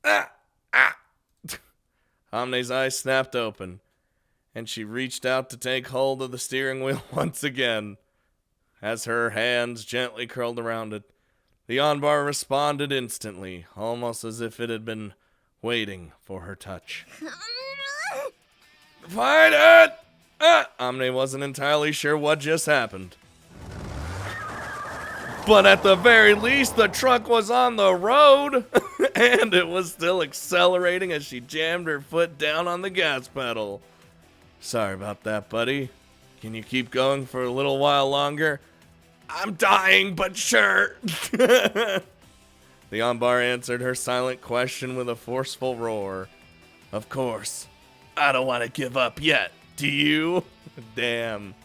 Ah! Ah! Amne's eyes snapped open, and she reached out to take hold of the steering wheel once again. As her hands gently curled around it, the Yambar responded instantly, almost as if it had been waiting for her touch. Find it! Amne wasn't entirely sure what just happened. But at the very least, the truck was on the road, and it was still accelerating as she jammed her foot down on the gas pedal. Sorry about that, buddy. Can you keep going for a little while longer? I'm dying, but sure. The Yambar answered her silent question with a forceful roar. Of course. I don't want to give up yet. Do you? Damn.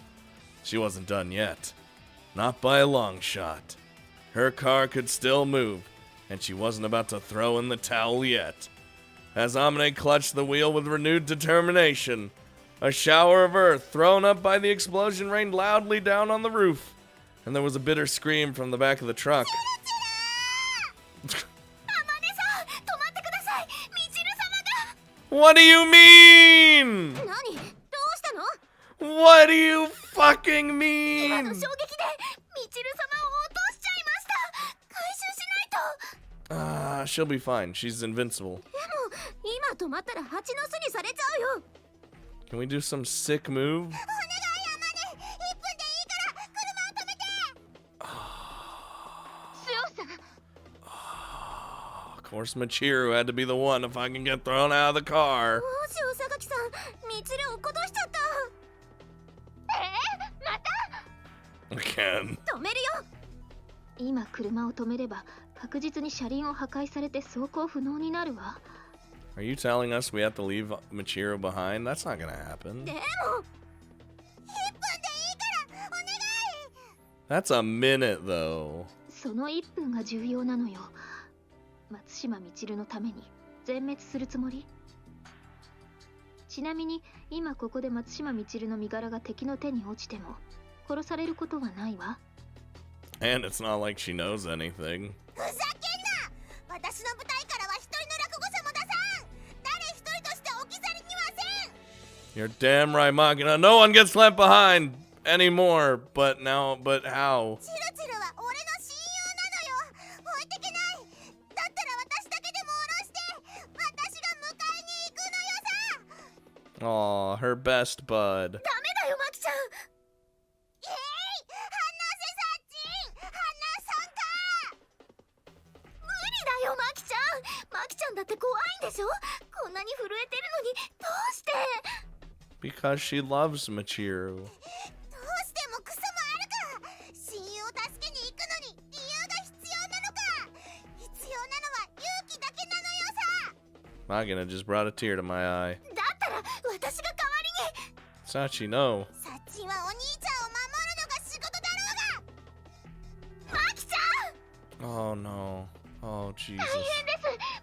She wasn't done yet. Not by a long shot. Her car could still move, and she wasn't about to throw in the towel yet. As Amne clutched the wheel with renewed determination, a shower of earth thrown up by the explosion rained loudly down on the roof, and there was a bitter scream from the back of the truck. What do you mean? What do you fucking mean? She'll be fine. She's invincible. Can we do some sick move? Of course, Michiru had to be the one if I can get thrown out of the car. Again. 今車を止めれば確実に車輪を破壊されて走行不能になるわ。 Are you telling us we have to leave Michiru behind? That's not gonna happen. That's a minute, though. その1分が重要なのよ。松島みちるのために全滅するつもり？ちなみに今ここで松島みちるの身柄が敵の手に落ちても殺されることはないわ。 And it's not like she knows anything. ふざけんな！私の舞台からは一人の落語者も出さん！誰一人として置き去りにはせん！ You're damn right, Makina. No one gets left behind anymore. But how? チルチルは俺の親友なのよ！置いてけない！だっ Aw, her best bud. ダメだよマキちゃん。えい、花瀬さんちん、花さんか。無理だよマキちゃん。マキちゃんだって怖いんでしょ。こんなに震えてるのにどうして。 Because she loves Michiru. どうしてもクソもあるか。親友を助けに行くのに理由が必要なのか。必要なのは勇気だけなのよさ。 Magina just brought a tear to my eye. だったら私が代わりに。 Sachi, no. サッチンはお兄ちゃんを守るのが仕事だろうが。マキちゃん。 Oh no. Oh Jesus. 大変です。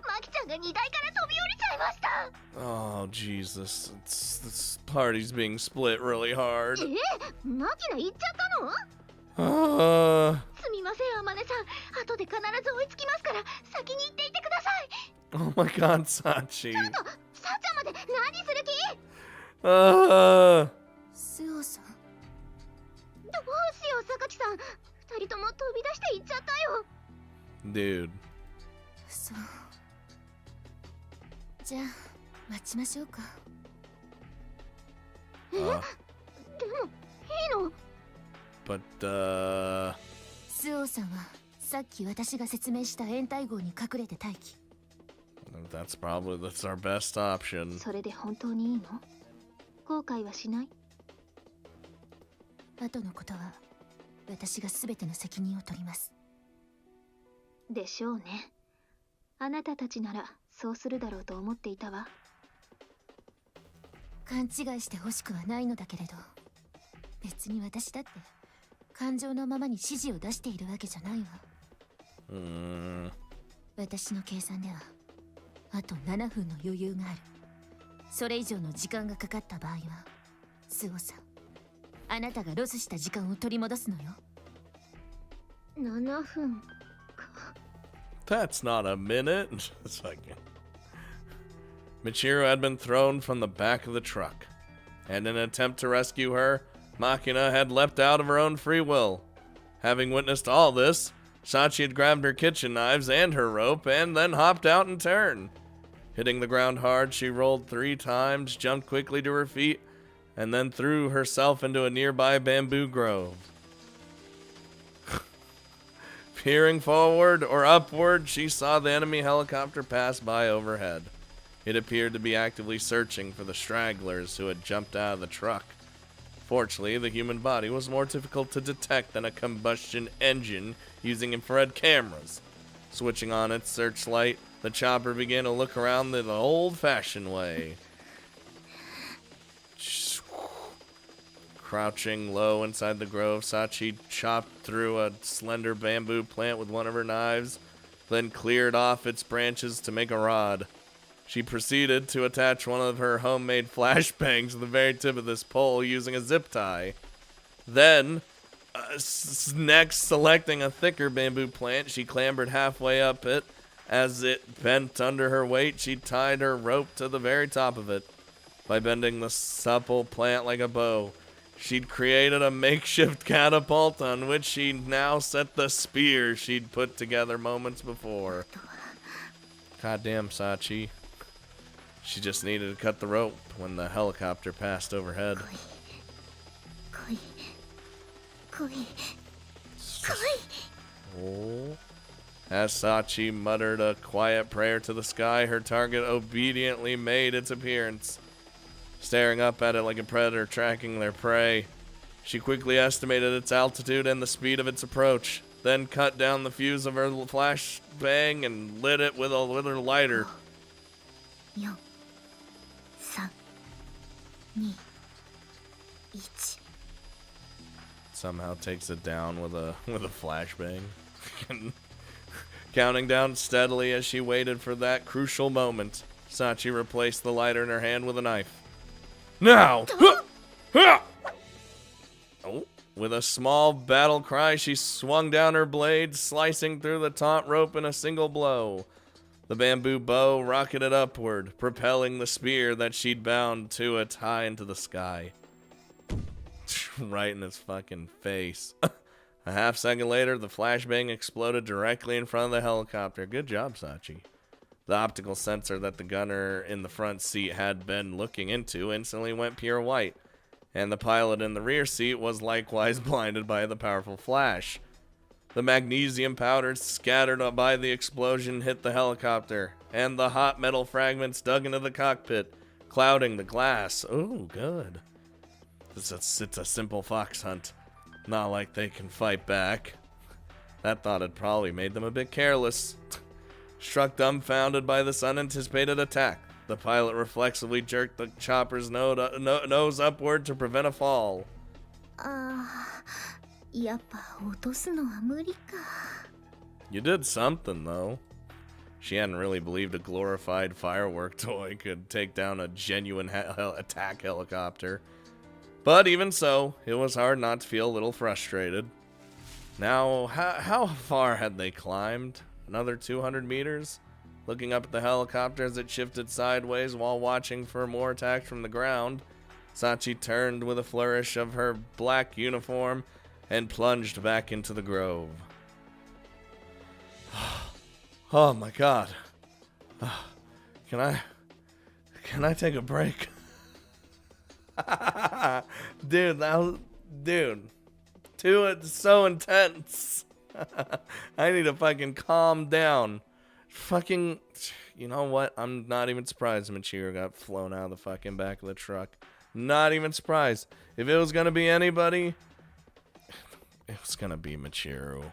マキちゃんが荷台から飛び降りちゃいました。 Oh Jesus. This party's being split really hard. マキナ行っちゃったの？ すみません、アマネさん。後で必ず追いつきますから、先に行っていてください。 Oh my God, Sachi. ちょっと、さーちゃんまで何する気？スオさん。どうしよう、榊さん。二人とも飛び出して行っちゃったよ。 Dude. そう。じゃあ待ちましょうか。でも、いいの？ But スオさんはさっき私が説明した延滞号に隠れて待機。that's our best option. それで本当にいいの？後悔はしない？後のことは私が全ての責任を取ります。でしょうね。あなたたちならそうするだろうと思っていたわ。勘違いしてほしくはないのだけれど、別に私だって感情のままに指示を出しているわけじゃないわ。私の計算ではあと7分の余裕がある。それ以上の時間がかかった場合は、スオさん、あなたがロスした時間を取り戻すのよ。7分。 That's not a minute. A second. Michiru had been thrown from the back of the truck, and in an attempt to rescue her, Machina had leapt out of her own free will. Having witnessed all this, Sachi had grabbed her kitchen knives and her rope and then hopped out in turn. Hitting the ground hard, she rolled 3 times, jumped quickly to her feet, and then threw herself into a nearby bamboo grove. Peering forward or upward, she saw the enemy helicopter pass by overhead. It appeared to be actively searching for the stragglers who had jumped out of the truck. Fortunately, the human body was more difficult to detect than a combustion engine using infrared cameras. Switching on its searchlight, the chopper began to look around the old-fashioned way. Crouching low inside the grove, Sachi chopped through a slender bamboo plant with one of her knives, then cleared off its branches to make a rod. She proceeded to attach one of her homemade flashbangs to the very tip of this pole using a zip tie. Then, next selecting a thicker bamboo plant, she clambered halfway up it. As it bent under her weight, she tied her rope to the very top of it. By bending the supple plant like a bow, she'd created a makeshift catapult on which she now set the spear she'd put together moments before. Goddamn, Sachi. She just needed to cut the rope when the helicopter passed overhead. Oh. As Sachi muttered a quiet prayer to the sky, her target obediently made its appearance. Staring up at it like a predator tracking their prey, she quickly estimated its altitude and the speed of its approach, then cut down the fuse of her flashbang and lit it with her lighter. 4、3、2、1。 Somehow takes it down with a flashbang. Counting down steadily as she waited for that crucial moment, Sachi replaced the lighter in her hand with a knife. Now! Oh. With a small battle cry, she swung down her blade, slicing through the taut rope in a single blow. The bamboo bow rocketed upward, propelling the spear that she'd bound to it high into the sky. Right in his fucking face. A half second later, the flashbang exploded directly in front of the helicopter. Good job, Sachi. The optical sensor that the gunner in the front seat had been looking into instantly went pure white, and the pilot in the rear seat was likewise blinded by the powerful flash. The magnesium powder scattered by the explosion hit the helicopter, and the hot metal fragments dug into the cockpit, clouding the glass. Ooh, good. It's a simple fox hunt. Not like they can fight back. That thought had probably made them a bit careless. Struck dumbfounded by this unanticipated attack, the pilot reflexively jerked the chopper's nose upward to prevent a fall. やっぱ落とすのは無理か。 You did something, though. She hadn't really believed a glorified firework toy could take down a genuine attack helicopter. But even so, it was hard not to feel a little frustrated. Now, how far had they climbed? Another 200 meters? Looking up at the helicopter as it shifted sideways while watching for more attacks from the ground, Sachi turned with a flourish of her black uniform and plunged back into the grove. Oh my god. Can I take a break? Dude, it's so intense. I need to fucking calm down. Fucking, you know what? I'm not even surprised Michiru got flown out of the fucking back of the truck. Not even surprised. If it was gonna be anybody, it was gonna be Michiru.